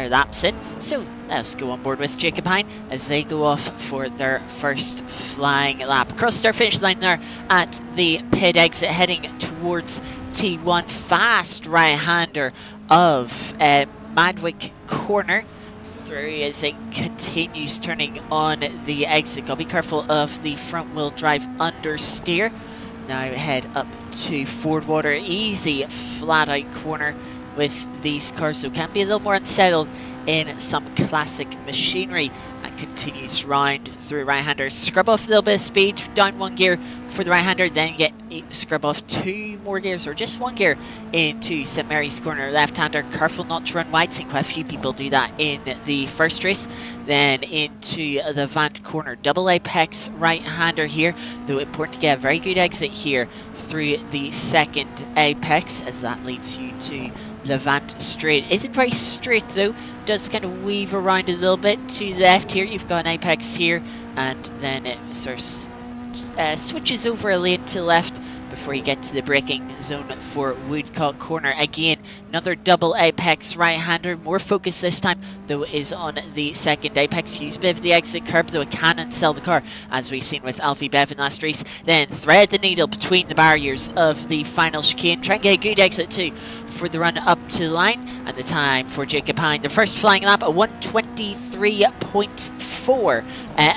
laps in. So let's go on board with Jacob Hine as they go off for their first flying lap. Across their finish line there at the pit exit, heading towards T1, fast right-hander of Madwick Corner through as it continues turning on the exit. Gotta be careful of the front wheel drive understeer. Now head up to Fordwater, easy flat out corner with these cars, so can be a little more unsettled in some classic machinery. And continues round through right-hander, scrub off a little bit of speed, down 1 gear for the right-hander, then scrub off 2 more gears, or just 1 gear into St Mary's Corner. Left-hander, careful not to run wide, seen quite a few people do that in the first race. Then into the Vant Corner, double apex right-hander here, though important to get a very good exit here through the second apex, as that leads you to Levant Straight. Isn't very straight though, does kind of weave around a little bit to the left here. You've got an apex here, and then it sort of switches over a lane to the left before you get to the braking zone for Woodcock Corner. Again, another double apex right-hander, more focus this time, though is on the second apex. Use a bit of the exit curb, though it can unsell the car, as we've seen with Alfie Bevan last race. Then thread the needle between the barriers of the final chicane. Try and get a good exit too for the run up to the line. And the time for Jacob Hine, the first flying lap, a 1:23.5. 1:24,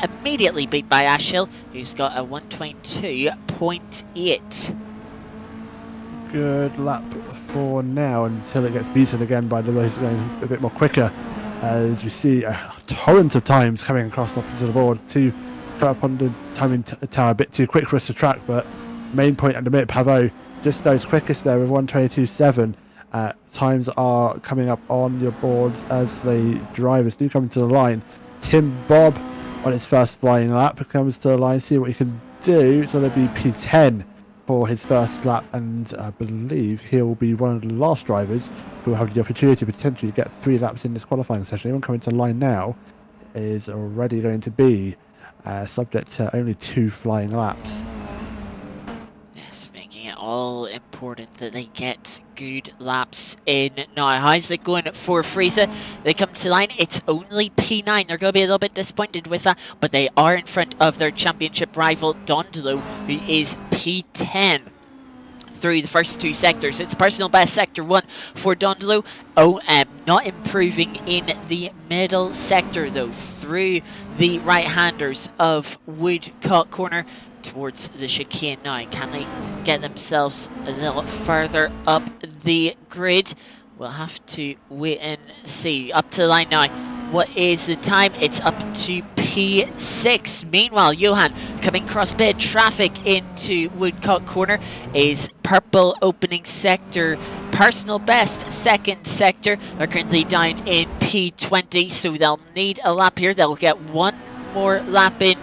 immediately beat by Ashhill, who's got a 1:22.8. Good lap for now until it gets beaten again by the race going a bit more quicker, as we see a torrent of times coming across up into the board to come up on the timing tower a bit too quick for us to track. But main point at the minute, Pavo just goes quickest there with 1:22.7. Times are coming up on your boards as the drivers do come into the line. Tim Bob on his first flying lap comes to the line, see what he can do. It's going to be P10 for his first lap, and I believe he'll be one of the last drivers who will have the opportunity to potentially get 3 laps in this qualifying session. Anyone coming to the line now is already going to be subject to only 2 flying laps. Yes, making it all important that they get good laps in. Now, how's it going for Friese? They come to line, it's only P9. They're going to be a little bit disappointed with that, but they are in front of their championship rival, Dondolo, who is P10 through the first 2 sectors. It's personal best sector 1 for Dondolo. Not improving in the middle sector, though, through the right-handers of Woodcock Corner towards the chicane now. Can they get themselves a little further up the grid? We'll have to wait and see. Up to the line now. What is the time? It's up to P6. Meanwhile, Johan coming cross bid traffic into Woodcock Corner is purple opening sector. Personal best second sector. They're currently down in P20, so they'll need a lap here. They'll get 1 more lap in.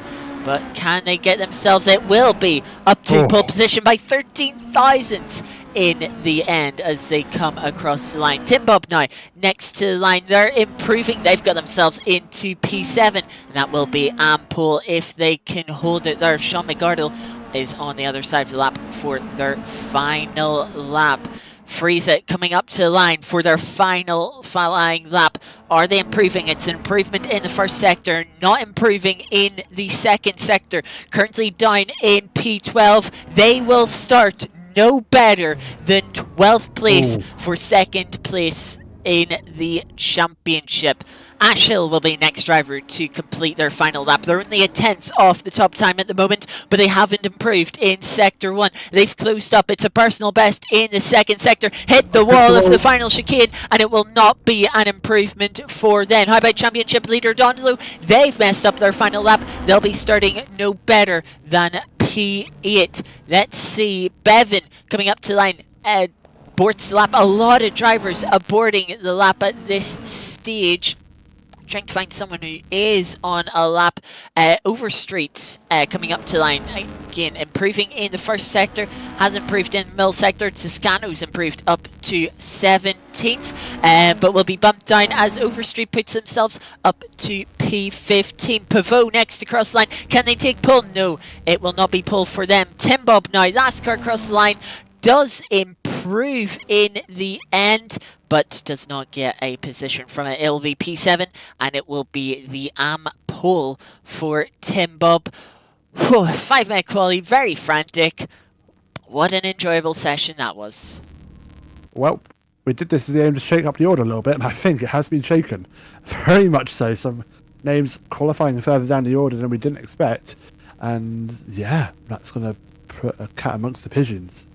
But can they get themselves? It will be up to pole position by 13 thousandths in the end as they come across the line. Tim Bob now next to the line. They're improving. They've got themselves into P7, and that will be ample if they can hold it there. Sean McGardle is on the other side of the lap for their final lap. Friese coming up to the line for their final flying lap. Are they improving? It's an improvement in the first sector, not improving in the second sector. Currently down in P12. They will start no better than 12th place for second place in the championship. Ashhill will be next driver to complete their final lap. They're only a 10th off the top time at the moment, but they haven't improved in Sector 1. They've closed up. It's a personal best in the second sector. Hit the wall of the final chicane, and it will not be an improvement for them. How about championship leader Dondolo? They've messed up their final lap. They'll be starting no better than P8. Let's see. Bevan coming up to line. Boards the lap. A lot of drivers aborting the lap at this stage. Trying to find someone who is on a lap. Overstreet coming up to line. Again, improving in the first sector. Has improved in the middle sector. Toscano's improved up to 17th. But will be bumped down as Overstreet puts themselves up to P15. Pavot next across the line. Can they take pole? No, it will not be pole for them. Tim Bob now. Last car across the line. Does improve in the end, but does not get a position from it. It will be P7, and it will be the pole for Tim Bob. 5-minute quali, very frantic. What an enjoyable session that was. Well, we did this as the aim to shake up the order a little bit, and I think it has been shaken. Very much so. Some names qualifying further down the order than we didn't expect. And yeah, that's going to put a cat amongst the pigeons.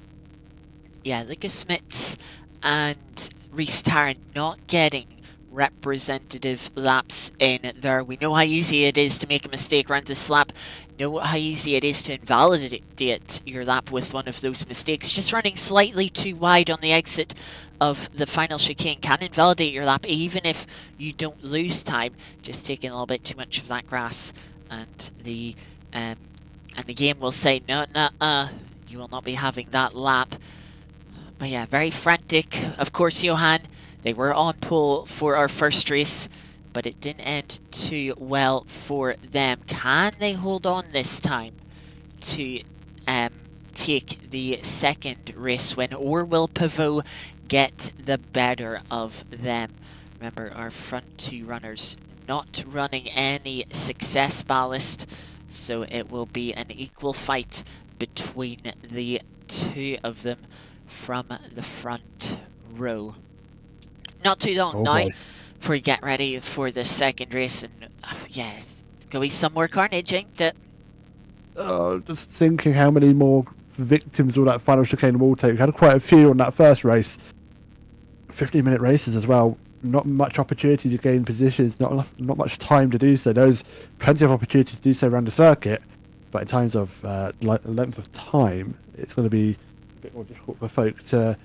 Yeah, Lucas Smits and Reece Tarrant not getting representative laps in there. We know how easy it is to make a mistake around this lap. Know how easy it is to invalidate your lap with one of those mistakes. Just running slightly too wide on the exit of the final chicane can invalidate your lap, even if you don't lose time. Just taking a little bit too much of that grass, and the game will say no, you will not be having that lap. But yeah, very frantic. Of course, Johan, they were on pole for our first race, but it didn't end too well for them. Can they hold on this time to take the second race win, or will Pavot get the better of them? Remember, our front 2 runners not running any success ballast, so it will be an equal fight between the 2 of them from the front row. Not too long now before we get ready for the second race, and yeah, it's Gonna be some more carnage, ain't it? Just thinking how many more victims will that final chicane will take. Had quite a few on that first race. 15-minute races as well. Not much opportunity to gain positions. Not much time to do so. There's plenty of opportunity to do so around the circuit, but in terms of length of time, it's going to be a bit more difficult for folk to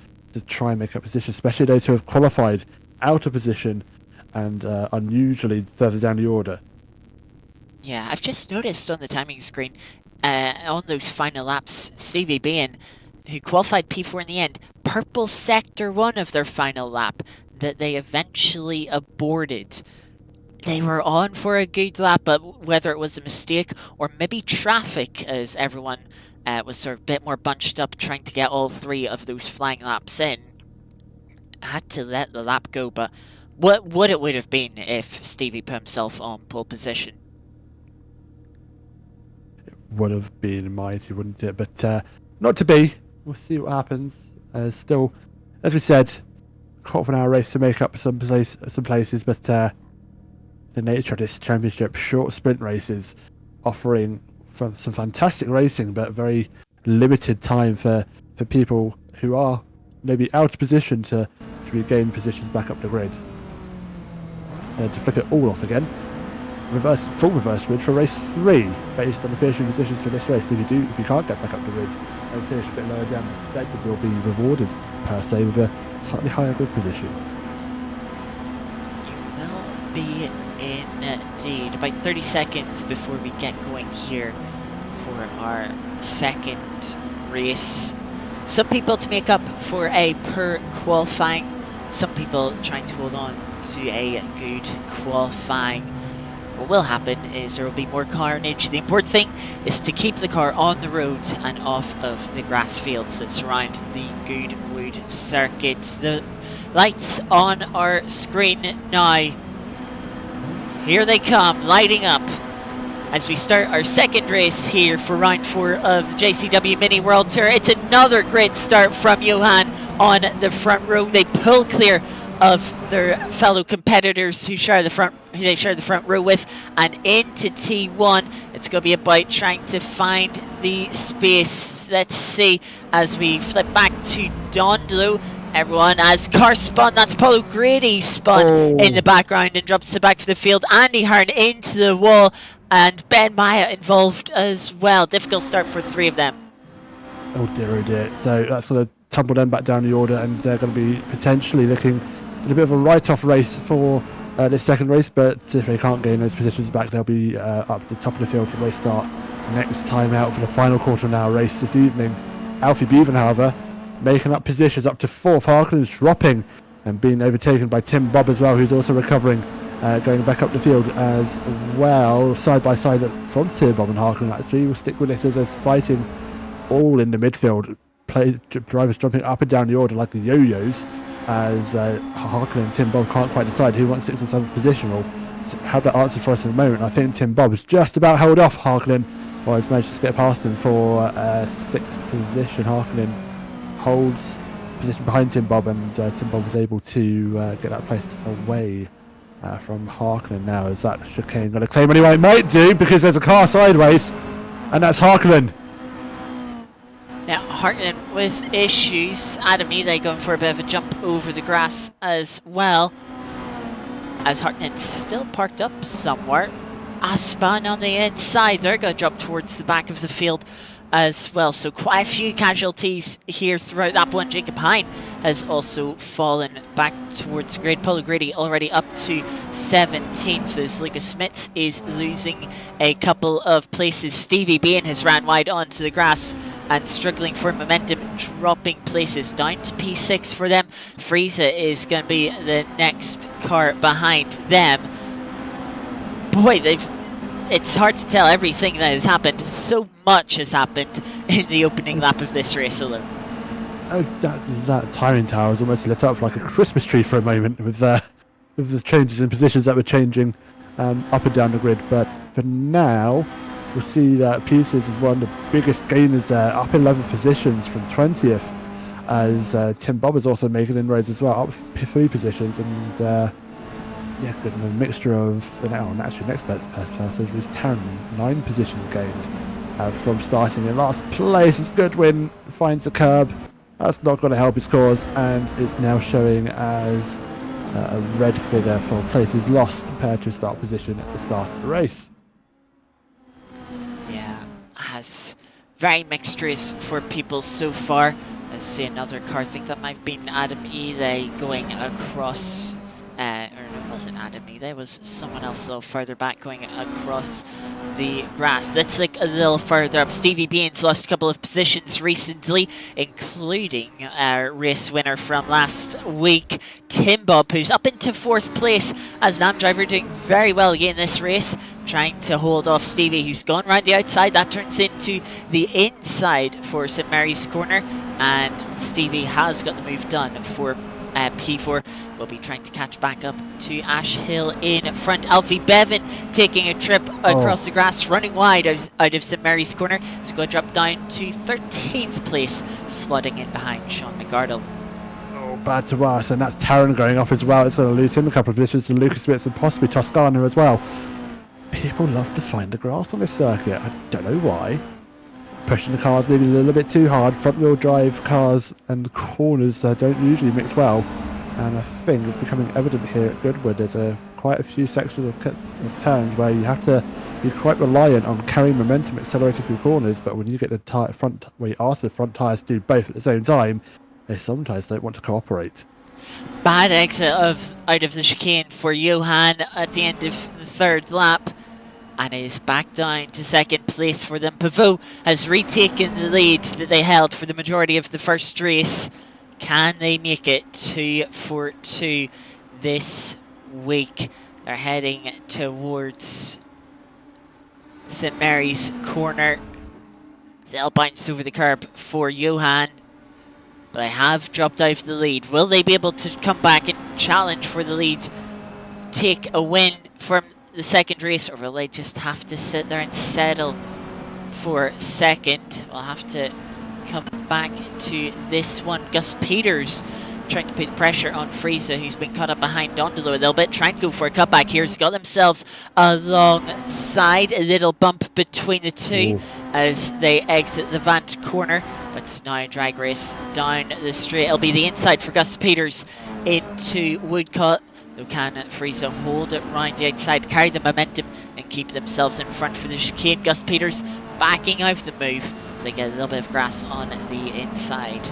try and make up positions, especially those who have qualified out of position and unusually further down the order. Yeah, I've just noticed on the timing screen, on those final laps, Stevie Bean, who qualified P4 in the end, purple sector 1 of their final lap, that they eventually aborted. They were on for a good lap, but whether it was a mistake or maybe traffic, as everyone was sort of a bit more bunched up trying to get all 3 of those flying laps in, had to let the lap go. But what it would have been if Stevie put himself on pole position. Would have been mighty, wouldn't it? But not to be. We'll see what happens. Still, as we said, quarter of an hour race to make up some places, but the nature of this championship, short sprint races, offering some fantastic racing, but very limited time for people who are maybe out of position to regain positions back up the grid. And to flip it all off again. Full reverse grid for race 3, based on the finishing positions for this race. If you can't get back up the grid and finish a bit lower down than expected, you'll be rewarded per se with a slightly higher grid position. You will be indeed. About 30 seconds before we get going here for our second race. Some people to make up for a poor qualifying, some people trying to hold on to a good qualifying. What will happen is there will be more carnage. The important thing is to keep the car on the road and off of the grass fields that surround the Goodwood circuit. The lights on our screen now. Here they come, lighting up as we start our second race here for round 4 of the JCW Mini World Tour. It's another great start from Johan on the front row. They pull clear of their fellow competitors who they share the front row with, and into T1. It's going to be about trying to find the space. Let's see as we flip back to Dondlo. Everyone has car spun. That's Paulo Grady spun in the background and drops to the back of the field. Andy Hearn into the wall, and Ben Maya involved as well. Difficult start for 3 of them. Oh dear. So that's going to tumble them back down the order, and they're going to be potentially looking at a bit of a write-off race for this second race. But if they can't gain those positions back, they'll be up the top of the field for race start next time out for the final quarter of an hour race this evening. Alfie Beavan, however, making up positions up to 4th. Harkness dropping and being overtaken by Tim Bobb as well, who's also recovering, going back up the field as well, side by side from Tim Bobb and Harkness. Actually, we'll stick with this as there's fighting all in the midfield. Drivers jumping up and down the order like the yo-yos, as Harkness and Tim Bobb can't quite decide who wants 6th or 7th position. We'll have that answer for us in a moment. I think Tim Bobb has just about held off Harkness, or has managed to get past him for 6th position. Harkness holds position behind Tim Bobb, and Tim Bobb was able to get that placed away from Harkness now. Is that chicane going to claim anyone? It might do, because there's a car sideways, and that's Harkness. Now, Harkness with issues. Adam Ely going for a bit of a jump over the grass as well, as Harkness still parked up somewhere. Aspan on the inside, they're going to drop towards the back of the field as well. So quite a few casualties here throughout that one. Jacob Hine has also fallen back towards the grid. Paulo Grady already up to 17th as Lucas Smits is losing a couple of places. Stevie Bean has ran wide onto the grass and struggling for momentum, dropping places down to P6 for them. Frieza is going to be the next car behind them. Boy, it's hard to tell everything that has happened. So much has happened in the opening lap of this race alone. Oh, that timing tower was almost lit up like a Christmas tree for a moment with the changes in positions that were changing up and down the grid. But for now, we'll see that Pieces is one of the biggest gainers there, up 11 positions from 20th, as Tim Bobb is also making inroads as well, up 3 positions, and yeah, good. And a mixture of, actually, next best person is Taryn, 9 positions gained from starting in last place as Goodwin finds a curb. That's not going to help his cause, and it's now showing as a red figure for places lost compared to start position at the start of the race. Yeah, has very mixed race for people so far. I see another car, I think that might have been Adam Ely going across, or no, it wasn't Adam Ely, it was someone else a little further back going across the grass. That's like a little further up. Stevie Beans lost a couple of positions recently, including our race winner from last week, Tim Bob, who's up into 4th place as an AM driver, doing very well again this race, trying to hold off Stevie, who's gone round the outside. That turns into the inside for St Mary's Corner, and Stevie has got the move done for P4. Will be trying to catch back up to Ash Hill in front. Alfie Bevan taking a trip across the grass, running wide out of St Mary's Corner. He's going to drop down to 13th place, slotting in behind Sean McGardle. Oh, bad to us, and that's Taryn going off as well. It's going to lose him a couple of positions to Lucas Spitz and possibly Toscana as well. People love to find the grass on this circuit. I don't know why. Pushing the cars maybe a little bit too hard. Front wheel drive cars and corners don't usually mix well. And I think it's becoming evident here at Goodwood. There's quite a few sections of turns where you have to be quite reliant on carrying momentum accelerating through corners. But when you get the front, where you ask the front tyres to do both at the same time, they sometimes don't want to cooperate. Bad exit out of the chicane for Johan at the end of the 3rd lap, and is back down to 2nd place for them. Pavot has retaken the lead that they held for the majority of the first race. Can they make it 2-4-2 this week? They're heading towards St Mary's Corner. They'll bounce over the curb for Johan, but I have dropped out of the lead. Will they be able to come back and challenge for the lead, take a win from the 2nd race, or will they just have to sit there and settle for 2nd? We'll have to come back to this one. Gus Peters trying to put pressure on Friese, who's been caught up behind Dondolo a little bit, trying to go for a cutback here. He's got themselves alongside, a little bump between the two as they exit the Vant corner, but it's now a drag race down the straight. It'll be the inside for Gus Peters into Woodcut. Though can Friese hold it round the outside, carry the momentum and keep themselves in front for the chicane. Gus Peters backing out of the move as they get a little bit of grass on the inside.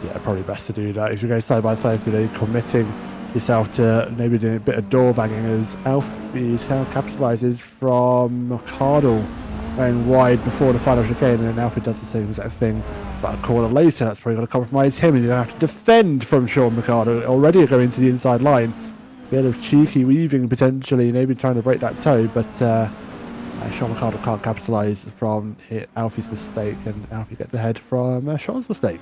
Yeah, probably best to do that. If you go side by side today, committing yourself to maybe doing a bit of door banging as Alfie capitalises from McArdle going wide before the final chicane, and then Alfie does the same exact thing. But a corner later, that's probably going to compromise him, and you're going to have to defend from Sean McArdle, already going to the inside line. Bit of cheeky weaving potentially, maybe trying to break that toe, but Sean McArdle can't capitalise from Alfie's mistake, and Alfie gets ahead from Sean's mistake.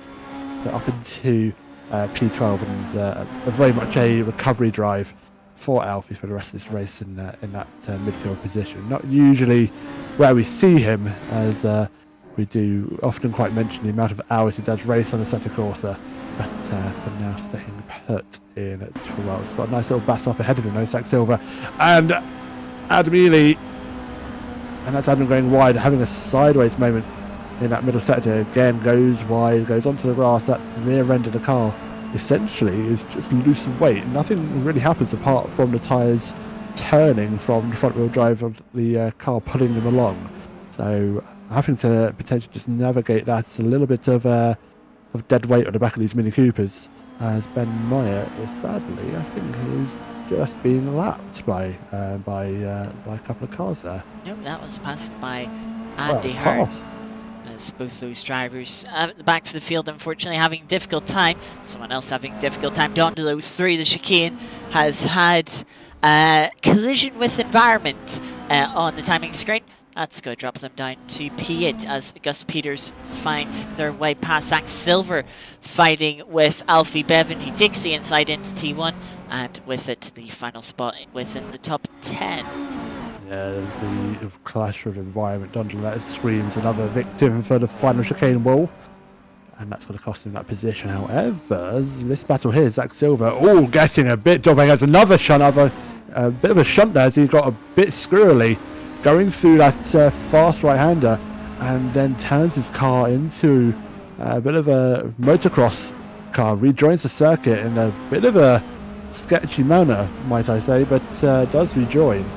So up into P12, and very much a recovery drive for Alfie for the rest of this race in that midfield position. Not usually where we see him, as we do often quite mention the amount of hours he does race on the Santa Corsa, but for now staying put in 12. He's got a nice little bass up ahead of him, Zach Silver, and Adam Ely, and that's Adam going wide, having a sideways moment in that middle sector. Again goes wide, goes onto the grass. That rear end of the car essentially is just loose weight. Nothing really happens apart from the tyres turning from the front wheel drive of the car, pulling them along. So having to potentially just navigate that, a little bit of dead weight on the back of these Mini Coopers, as Ben Meyer is sadly, I think, is just being lapped by a couple of cars there. No, that was passed by Andy Hart. As both those drivers at the back of the field, unfortunately, having a difficult time. Someone else having a difficult time. Dondolo through the chicane has had collision with environment on the timing screen. That's going to drop them down to P8 as Gus Peters finds their way past Zach Silver, fighting with Alfie Bevan. He takes the inside into T1, and with it, the final spot within the top 10. Yeah, the clash of environment. Dondolo screams another victim for the final chicane wall, and that's going to cost him that position. However, this battle here, Zach Silver, getting a bit. Dobang has another shot over A bit of a shunt there as he got a bit squirrely going through that fast right-hander, and then turns his car into a bit of a motocross car, rejoins the circuit in a bit of a sketchy manner, might I say, but does rejoin.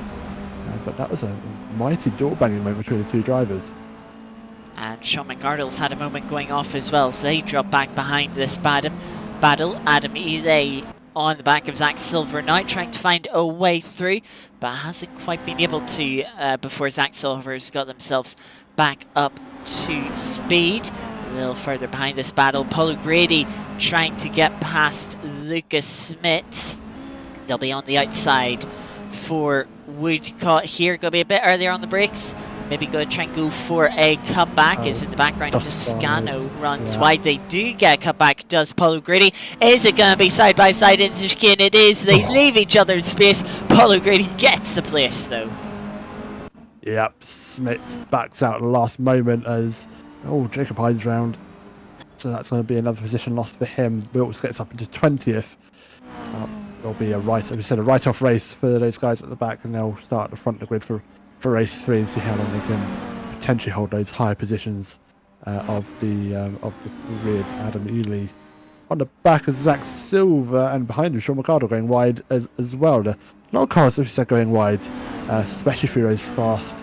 But that was a mighty door-banging moment between the two drivers. And Sean McArdle's had a moment going off as well, so he dropped back behind this battle. Adam Ely on the back of Zach Silver now, trying to find a way through, but hasn't quite been able to before Zach Silver's got themselves back up to speed. A little further behind this battle, Paul O'Grady trying to get past Lucas Smits. They'll be on the outside for Woodcock here. Going to be a bit earlier on the brakes. Maybe going to try and go for a cutback. Is in the background. Toscano runs wide. They do get a cutback. Does Paul O'Grady? Is it going to be side by side into chicane? It is. They leave each other in space. Paul O'Grady gets the place though. Yep, Smits backs out at the last moment as Jacob Hyde's round. So that's going to be another position lost for him. Wilkes gets up into 20th. There'll be a write-off race for those guys at the back, and they'll start at the front of the grid for race 3 and see how long they can potentially hold those higher positions of the rear Adam Ely. On the back of Zach Silver, and behind him Sean McArdle going wide as well. A lot of cars, as we said, going wide, especially through those fast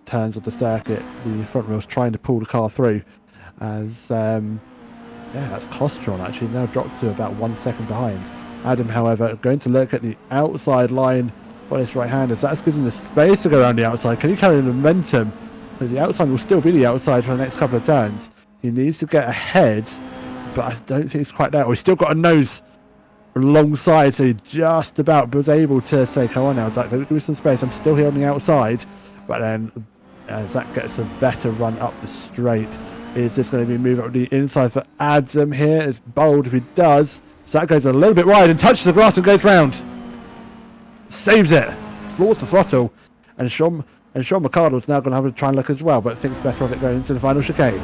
turns of the circuit. The front wheels trying to pull the car through, as that's Costron actually now dropped to about 1 second behind. Adam, however, going to look at the outside line for this right-hander. So that gives him the space to go around the outside. Can he carry the momentum? Because the outside will still be the outside for the next couple of turns. He needs to get ahead, but I don't think he's quite there. He's still got a nose alongside, so he just about was able to say, come on now, Zach, give me some space. I'm still here on the outside. But then Zach gets a better run up the straight. Is this going to be moved up the inside for Adam here? It's bold if he does. Zach goes a little bit wide and touches the grass and goes round. Saves it. Floors the throttle. And Sean McArdle's now going to have to try and look as well, but thinks better of it going into the final chicane.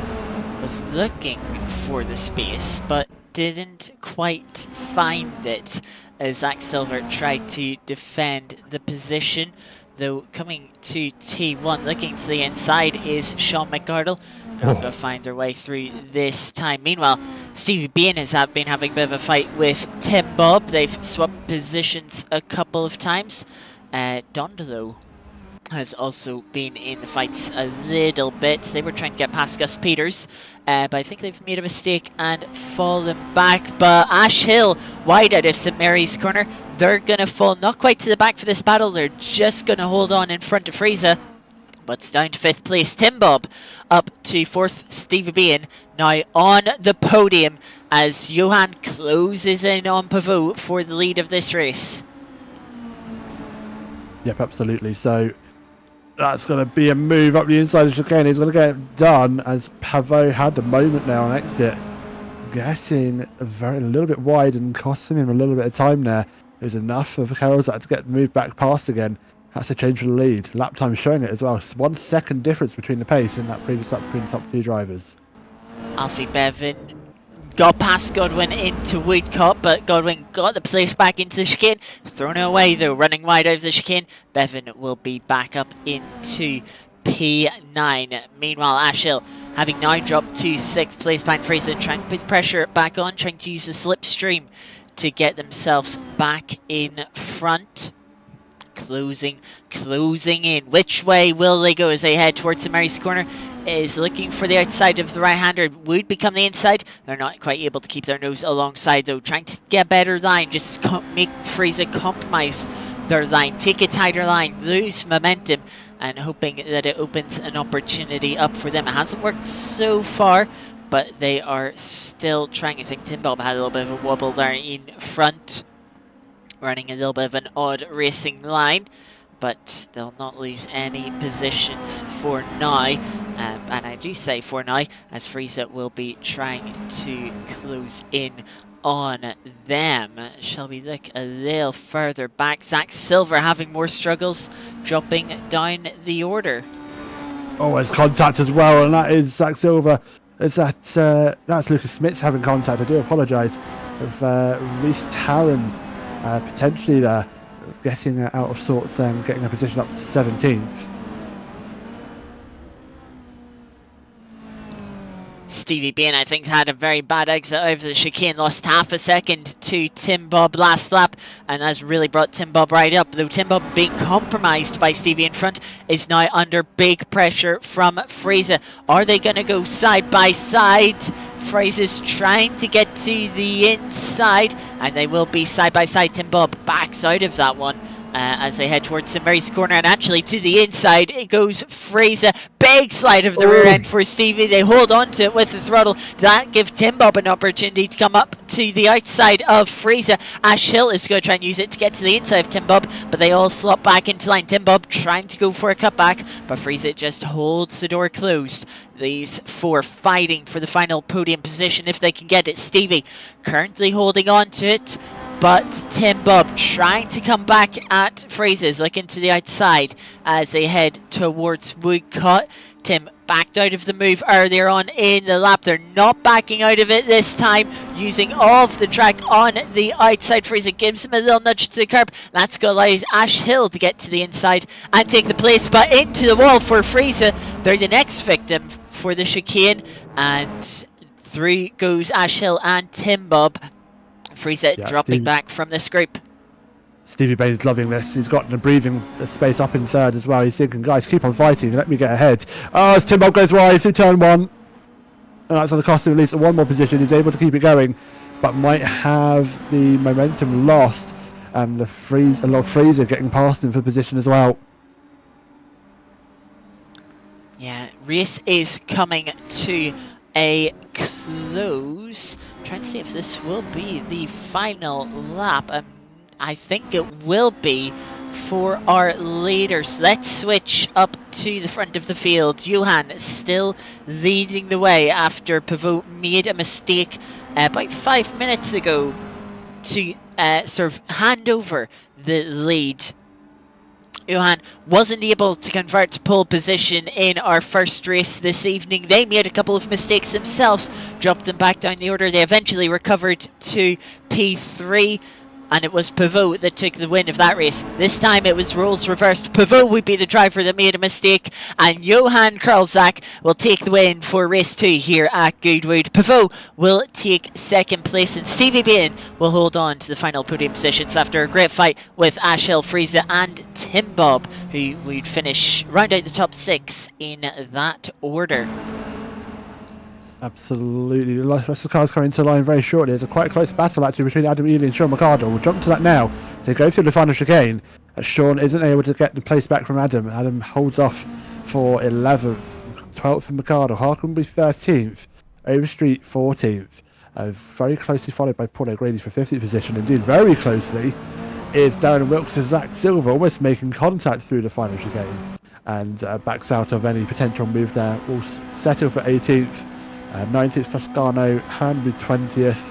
Was looking for the space, but didn't quite find it as Zach Silver tried to defend the position. Though coming to T1, looking to the inside is Sean McArdle. They're going to find their way through this time. Meanwhile, Stevie Bean has been having a bit of a fight with Tim Bob. They've swapped positions a couple of times. Dondolo has also been in the fights a little bit. They were trying to get past Gus Peters, but I think they've made a mistake and fallen back. But Ash Hill, wide out of St Mary's corner. They're going to fall not quite to the back for this battle. They're just going to hold on in front of Frieza. But it's down to 5th place. Tim Bob up to 4th. Stevie Bean now on the podium as Johan closes in on Pavot for the lead of this race. Yep, absolutely. So that's going to be a move up the inside of chicane. He's going to get it done as Pavot had the moment there on exit. Getting a little bit wide and costing him a little bit of time there. It was enough for Carroll's to get moved back past again. That's a change for the lead. Lap time showing it as well. It's 1 second difference between the pace in that previous lap between the top 2 drivers. Alfie Bevan got past Godwin into Woodcock, but Godwin got the place back into the chicane. Thrown it away though, running wide out of the chicane. Bevan will be back up into P9. Meanwhile, Ash Hill, having now dropped to 6th place behind Fraser, trying to put pressure back on, trying to use the slipstream to get themselves back in front. Closing in. Which way will they go as they head towards the Mary's corner? Is looking for the outside of the right-hander. Would become the inside. They're not quite able to keep their nose alongside though. Trying to get a better line. Just make Frieza compromise their line. Take a tighter line. Lose momentum. And hoping that it opens an opportunity up for them. It hasn't worked so far, but they are still trying. I think Tim Bob had a little bit of a wobble there in front. Running a little bit of an odd racing line, but they'll not lose any positions for now. And I do say for now, as Frieza will be trying to close in on them. Shall we look a little further back? Zach Silver having more struggles, dropping down the order. Oh, there's contact as well, and that is Zach Silver. That's Lucas Smits having contact. I do apologise. Of Reese Tarrant potentially there. getting out of sorts and getting a position up to 17th. Stevie Bain, I think, had a very bad exit over the chicane, lost half a second to Tim Bob last lap, and has really brought Tim Bob right up. Though Tim Bob, being compromised by Stevie in front, is now under big pressure from Fraser. Are they going to go side by side? Fraser's trying to get to the inside, and they will be side by side. Tim Bob backs out of that one as they head towards St Mary's corner, and actually to the inside it goes Fraser. Big slide of the rear end for Stevie. They hold on to it with the throttle. That gives Tim Bob an opportunity to come up to the outside of Fraser. Ash Hill is going to try and use it to get to the inside of Tim Bob, but they all slot back into line. Tim Bob trying to go for a cutback, but Fraser just holds the door closed. These four fighting for the final podium position if they can get it. Stevie currently holding on to it, but Tim Bob trying to come back at Fraser's, looking to the outside as they head towards Woodcut. Tim backed out of the move earlier on in the lap. They're not backing out of it this time, using all of the track on the outside. Fraser gives him a little nudge to the curb. That's going to allow Ash Hill to get to the inside and take the place, but into the wall for Fraser. They're the next victim for the chicane, and through goes Ash Hill and Tim Bob. Fraser dropping back from this group. Stevie Bain's loving this. He's got the breathing space up in third as well. He's thinking, guys, keep on fighting. Let me get ahead. Oh, as Tim Bob goes wide through turn one. And that's on the cost of at least one more position. He's able to keep it going, but might have the momentum lost. And the Fraser getting past him for position as well. Yeah, race is coming to a close. I'm trying to see if this will be the final lap. I think it will be for our leaders. Let's switch up to the front of the field. Johan still leading the way after Pivot made a mistake about 5 minutes ago to sort of hand over the lead. Johan wasn't able to convert pole position in our first race this evening. They made a couple of mistakes themselves, dropped them back down the order. They eventually recovered to P3, and it was Pivot that took the win of that race. This time it was roles reversed. Pivot would be the driver that made a mistake, and Johan Karlzak will take the win for race 2 here at Goodwood. Pivot will take second place, and Stevie Bain will hold on to the final podium positions after a great fight with Ash Hill, Fraser and Tim Bob, who would finish round out the top 6 in that order. Absolutely. The rest of the cars coming into line very shortly. There's a quite close battle actually between Adam Ely and Sean McArdle. We'll jump to that now. They go through the final chicane. Sean isn't able to get the place back from Adam. Adam holds off for 11th. 12th for McArdle. Harkin 13th. Overstreet 14th. Very closely followed by Paul O'Grady's for 50th position. Indeed, very closely is Darren Wilkes and Zach Silver, almost making contact through the final chicane. And backs out of any potential move there. Will settle for 18th. 19th Toscano, Hand with 20th,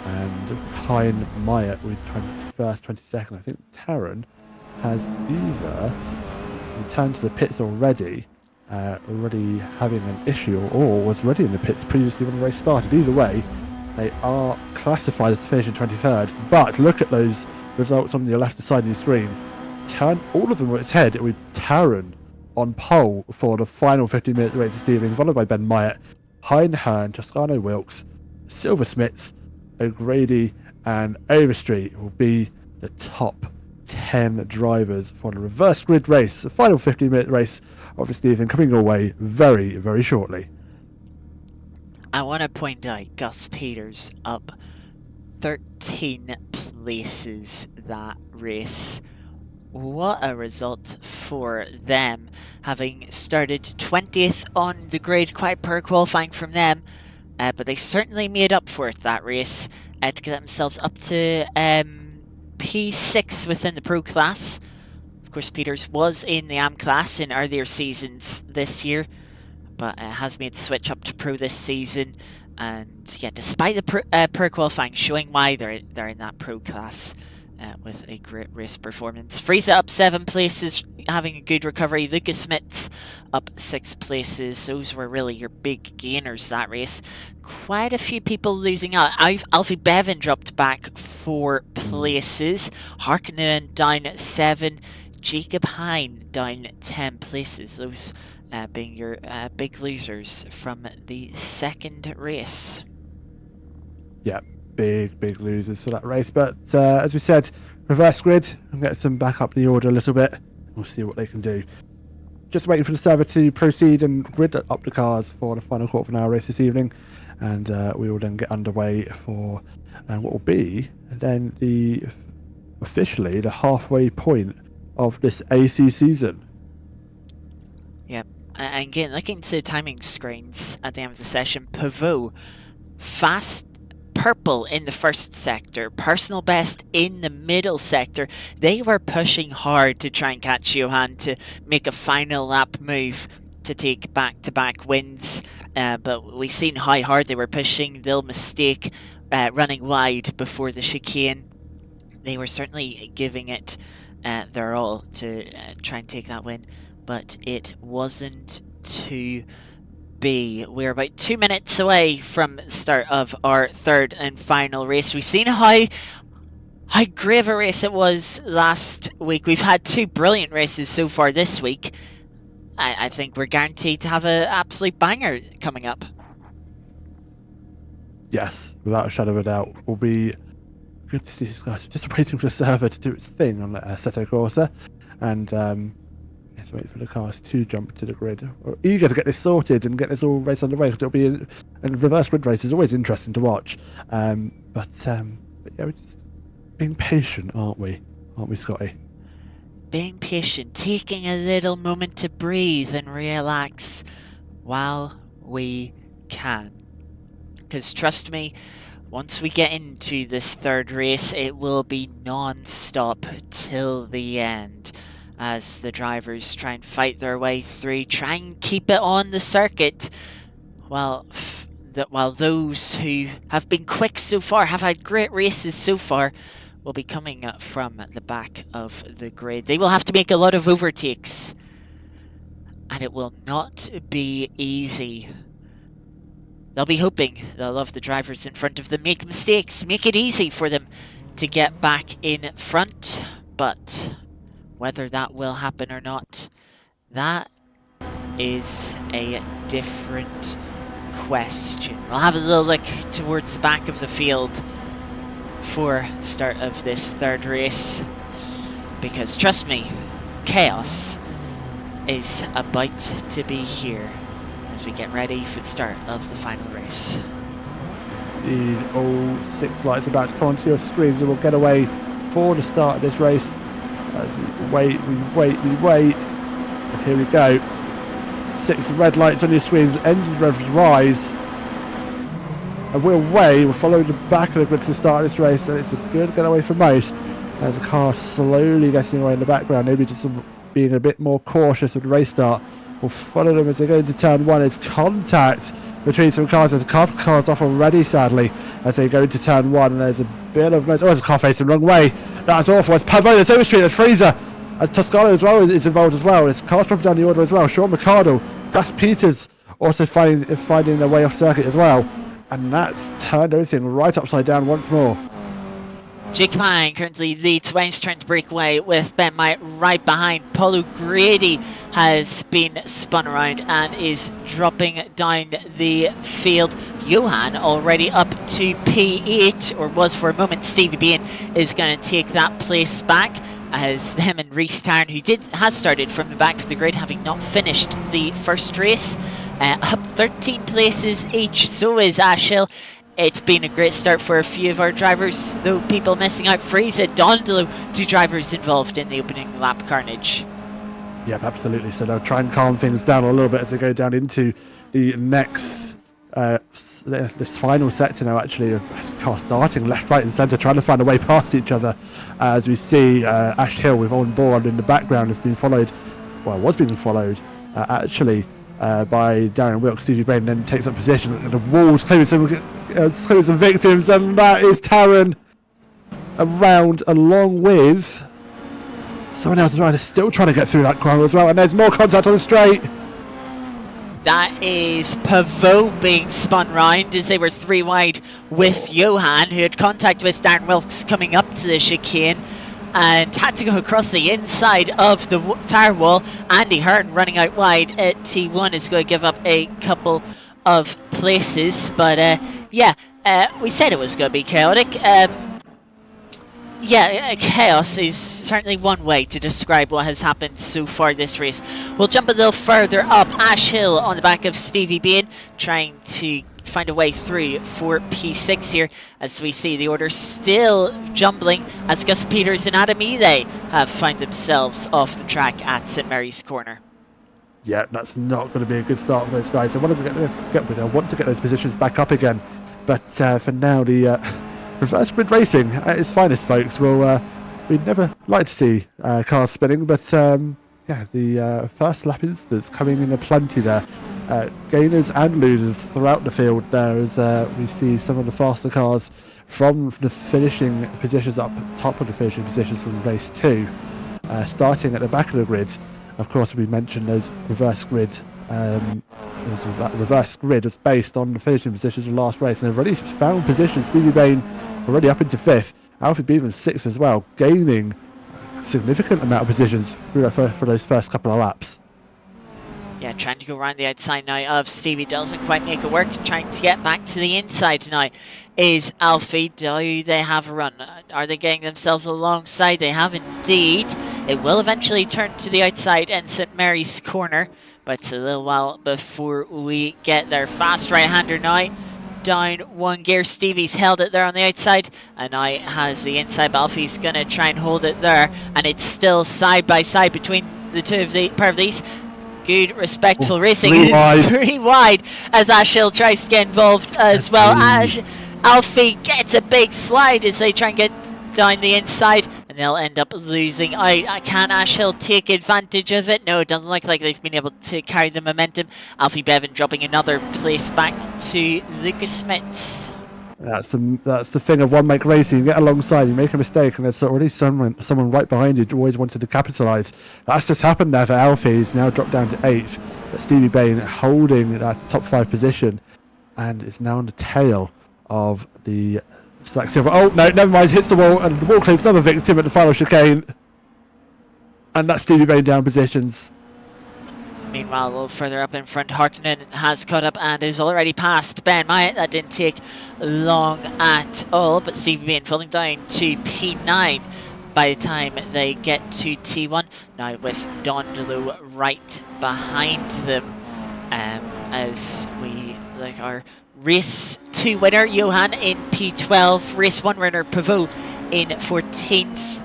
and Hein Myatt with 21st, 22nd. I think Taron has either returned to the pits already having an issue, or was already in the pits previously when the race started. Either way, they are classified as finishing 23rd. But look at those results on the left side of the screen. All of them were its head with Taron on pole for the final 15-minute race of Steving, followed by Ben Myatt. Hein Hearn, Toscano Wilkes, Silver Smits, O'Grady and Overstreet will be the top 10 drivers for the reverse grid race, the final 15-minute race of the Stephen, coming your way very, very shortly. I want to point out Gus Peters up 13 places that race. What a result for them, having started 20th on the grid, quite poor qualifying from them, but they certainly made up for it that race to get themselves up to P6 within the Pro class. Of course, Peters was in the AM class in earlier seasons this year, but has made the switch up to Pro this season, and yeah, despite the poor qualifying, showing why they're in that Pro class. with a great race performance. Frieza up 7 places, having a good recovery. Lucas Smith up 6 places. Those were really your big gainers that race. Quite a few people losing out. Alfie Bevan dropped back 4 places. Harkonnen down 7. Jacob Hine down 10 places. Those being your big losers from the second race. Yeah, big losers for that race. But as we said, reverse grid and get some back up the order a little bit. We'll see what they can do. Just waiting for the server to proceed and grid up the cars for the final quarter of an hour race this evening, and we will then get underway for what will be then officially the halfway point of this AC season. Yep, and again, looking to the timing screens at the end of the session, Pavot fast purple in the first sector, personal best in the middle sector. They were pushing hard to try and catch Johan to make a final lap move to take back-to-back wins, but we've seen how hard they were pushing. They'll mistake running wide before the chicane. They were certainly giving it their all to try and take that win, but it wasn't to be. We're about 2 minutes away from the start of our third and final race. We've seen how great of a race it was last week. We've had 2 brilliant races so far this week. I think we're guaranteed to have an absolute banger coming up. Yes, without a shadow of a doubt. Will be good to see these guys. Just waiting for the server to do its thing on Assetto Corsa, and yes, wait for the cars to jump to the grid. We're eager to get this sorted and get this all race underway, because it'll be a reverse grid race is always interesting to watch. But yeah, we're just being patient, aren't we, Scotty? Being patient, taking a little moment to breathe and relax while we can. Because trust me, once we get into this third race, it will be non-stop till the end, as the drivers try and fight their way through, try and keep it on the circuit, while those who have been quick so far, have had great races so far, will be coming from the back of the grid. They will have to make a lot of overtakes, and it will not be easy. They'll be hoping they'll have the drivers in front of them make mistakes, make it easy for them to get back in front, but whether that will happen or not, that is a different question. We'll have a little look towards the back of the field for the start of this third race, because trust me, chaos is about to be here as we get ready for the start of the final race. Indeed, all 6 lights about to come onto your screens, and we'll get away for the start of this race. As we wait, and here we go. 6 red lights on your screens, engine revs rise, and we'll follow the back of the grid to the start of this race, and it's a good getaway for most, as the car slowly getting away in the background, maybe just being a bit more cautious with the race start. We'll follow them as they go into turn 1. There's contact between some cars. There's a couple of cars off already, sadly, as they go into turn 1, and there's a bit of noise. Oh, there's a car facing the wrong way. That's awful. It's Pavot, there's Overstreet, there's Frieza, as Toscano as well is involved as well. There's cars dropping down the order as well. Sean Mercado, Gus Peters also finding their way off circuit as well. And that's turned everything right upside down once more. Jake Mine currently leads. Wayne's trying to break away with Ben Mike right behind. Paulo Grady has been spun around and is dropping down the field. Johan already up to P8, or was for a moment. Stevie Bean is going to take that place back, as him and Reece Tarn, who has started from the back of the grid, having not finished the first race, up 13 places each. So is Ash Hill. It's been a great start for a few of our drivers, though people missing out. Frieza, Dondolo, 2 drivers involved in the opening lap carnage. Yep, absolutely. So they'll try and calm things down a little bit as they go down into the next, this final sector now, actually. Car starting left, right and centre, trying to find a way past each other. As we see Ash Hill with on board in the background has been followed, well, was being followed, actually, by Darren Wilkes. Stevie Braden then takes up position. The walls claiming some victims, and that is Taron around along with someone else still trying to get through that corner as well, and there's more contact on the straight. That is Pavot being spun round as they were 3 wide with Johan, who had contact with Darren Wilkes coming up to the chicane and had to go across the inside of the tire wall. Andy Hearn running out wide at T1 is going to give up a couple of places, but we said it was going to be chaotic. Chaos is certainly one way to describe what has happened so far this race. We'll jump a little further up Ash Hill on the back of Stevie Bain, trying to find a way through for P6 here, as we see the order still jumbling as Gus Peters and Adam Ely have found themselves off the track at St Mary's Corner. Yeah, that's not going to be a good start for those guys. They want to get those positions back up again, but for now the reverse grid racing at its finest, folks. We'd never like to see cars spinning, but the first lap instance coming in aplenty there. Gainers and losers throughout the field there, as we see some of the faster cars from the finishing positions up top of the finishing positions from race 2, starting at the back of the grid. Of course, we mentioned those reverse grid. That reverse grid is based on the finishing positions of last race, and they've already found positions. Stevie Bain already up into 5th, Alfie Bevan 6th as well, gaining a significant amount of positions for those first couple of laps. Yeah, trying to go around the outside now of Stevie, doesn't quite make it work. Trying to get back to the inside now is Alfie. Do they have a run? Are they getting themselves alongside? They have indeed. It will eventually turn to the outside and St Mary's Corner, but it's a little while before we get there. Fast right-hander now. Down 1 gear. Stevie's held it there on the outside, and now has the inside. Alfie's going to try and hold it there, and it's still side by side between the two of the pair of these. Good, respectful racing. 3 wide. 3 wide as Ash Hill tries to get involved as well. Alfie gets a big slide as they try and get down the inside, and they'll end up losing. Can Ash Hill take advantage of it? No, it doesn't look like they've been able to carry the momentum. Alfie Bevan dropping another place back to Lucas Smits. That's the thing of one make racing. You get alongside, you make a mistake, and there's already someone right behind you who always wanted to capitalise. That's just happened there for Alfie. He's now dropped down to 8th. But Stevie Bain holding that top 5 position, and is now on the tail of the Zach Silver. Oh no, never mind. Hits the wall, and the wall clears another victim at the final chicane. And that's Stevie Bain down positions. Meanwhile, a little further up in front, Hartnett has caught up and is already past Ben Myatt. That didn't take long at all, but Stevie Bain falling down to P9 by the time they get to T1. Now with Don DeLue right behind them, as we like our race 2 winner Johan in P12, race 1 winner Pavot in 14th.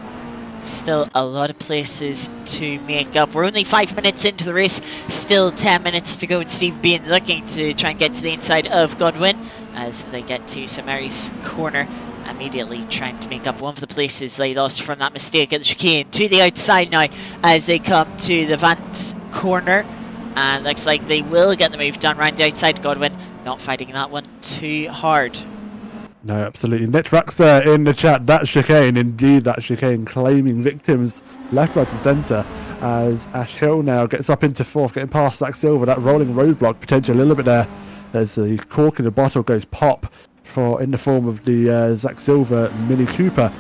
Still a lot of places to make up. We're only 5 minutes into the race, still 10 minutes to go, and Steve Bain looking to try and get to the inside of Goodwood as they get to St Mary's Corner, immediately trying to make up one of the places they lost from that mistake at the chicane. To the outside now as they come to the Vance Corner, and looks like they will get the move done around the outside. Goodwood not fighting that one too hard. No, absolutely. Nick Raxter in the chat. That chicane, indeed, that chicane, claiming victims left, right, and centre. As Ash Hill now gets up into 4th, getting past Zach Silver. That rolling roadblock potentially a little bit there. There's the cork in the bottle goes pop in the form of the Zach Silver Mini Cooper.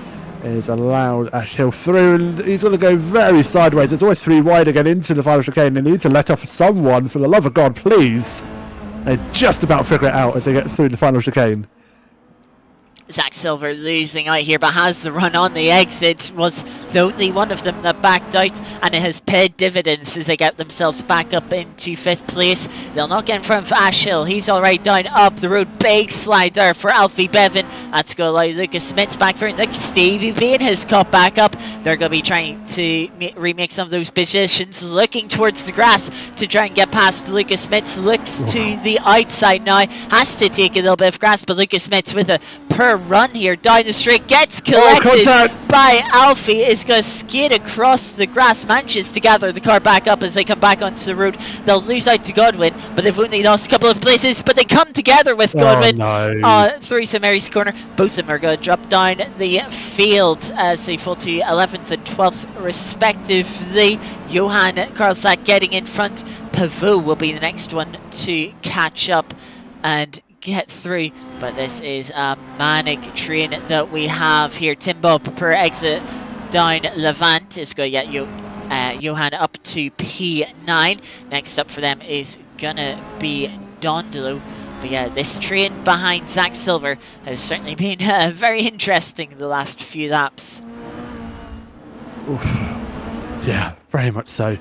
Is allowed Ash Hill through, and he's going to go very sideways. There's always 3 wide again into the final chicane. They need to let off someone, for the love of God, please. They just about figure it out as they get through the final chicane. Zach Silver losing out here, but has the run on the exit. Was the only one of them that backed out, and it has paid dividends as they get themselves back up into 5th place. They'll not get in front of Ash Hill. He's already down up the road. Big slide there for Alfie Bevan. That's going to allow Lucas Smith's back through. Look, Stevie Bain has caught back up. They're going to be trying to remake some of those positions, looking towards the grass to try and get past Lucas Smiths. Looks to the outside now. Has to take a little bit of grass, but Lucas Smiths with a run here down the straight, gets collected by Alfie, is going to skid across across the grass, manages to gather the car back up as they come back onto the road. They'll lose out to Goodwood, but they've only lost a couple of places, but they come together with Goodwood through St Mary's corner. Both of them are going to drop down the field as they fall to 11th and 12th respectively. Johan Karlsack getting in front. Pavot will be the next one to catch up and get through, but this is a manic train that we have here. Tim Bob per exit down Levant is going to get Johan up to P9. Next up for them is gonna be Dondolo. But yeah, this train behind Zach Silver has certainly been very interesting the last few laps. Oof. Yeah, very much so.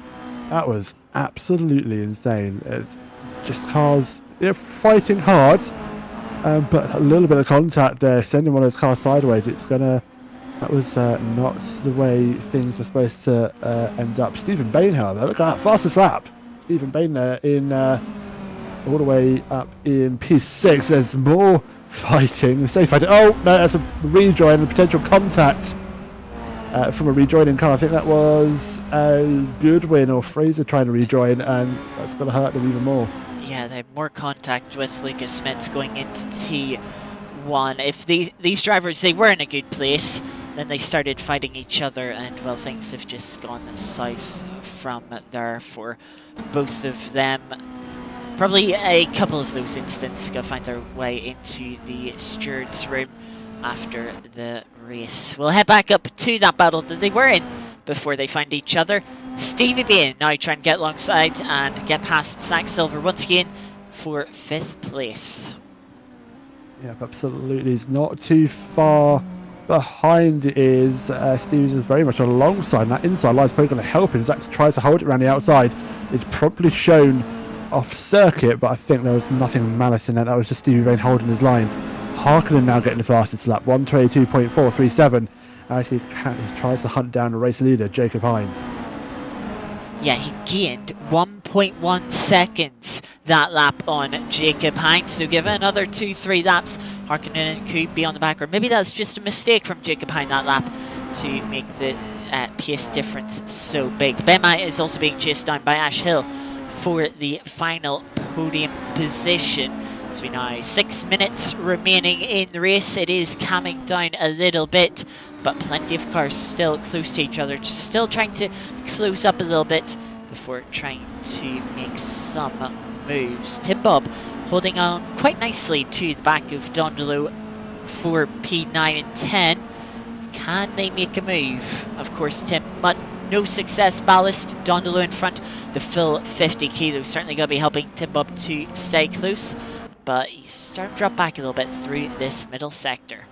That was absolutely insane. It's just cars fighting hard, but a little bit of contact there, sending one of those cars sideways. That was not the way things were supposed to end up. Stephen Bain, however, look at that, fastest lap. Stephen Bain there in all the way up in P6. There's more fighting, safe fighting. Oh no, that's a rejoin and potential contact from a rejoining car. I think that was Goodwin or Fraser trying to rejoin, and that's going to hurt them even more. Yeah, they have more contact with Lucas Smith going into T1. If these drivers, they were in a good place, then they started fighting each other, and well, things have just gone south from there for both of them. Probably a couple of those incidents going to find their way into the steward's room after the race. We'll head back up to that battle that they were in before they find each other. Stevie Bain now trying to get alongside and get past Zach Silver once again for 5th place. Yep, absolutely. He's not too far behind. Stevie's is very much alongside, and that inside line is probably going to help him. Zach tries to hold it around the outside. It's probably shown off circuit, but I think there was nothing malice in that. That was just Stevie Bain holding his line. Harkonnen now getting the fastest lap, 1:22.437. Actually, he tries to hunt down the race leader, Jacob Hine. Yeah, he gained 1.1 seconds that lap on Jacob Hine. So give it another 2-3 laps, Harkonnen could be on the back, or maybe that's just a mistake from Jacob Hine that lap to make the pace difference so big. Bema is also being chased down by Ash Hill for the final podium position. As we know, 6 minutes remaining in the race. It is calming down a little bit, but plenty of cars still close to each other, still trying to close up a little bit before trying to make some moves. Tim Bob holding on quite nicely to the back of Dondolo for P9 and 10. Can they make a move? Of course, Tim, but no success. Ballast, Dondolo in front. The full 50 kilos certainly going to be helping Tim Bob to stay close, but he's starting to drop back a little bit through this middle sector.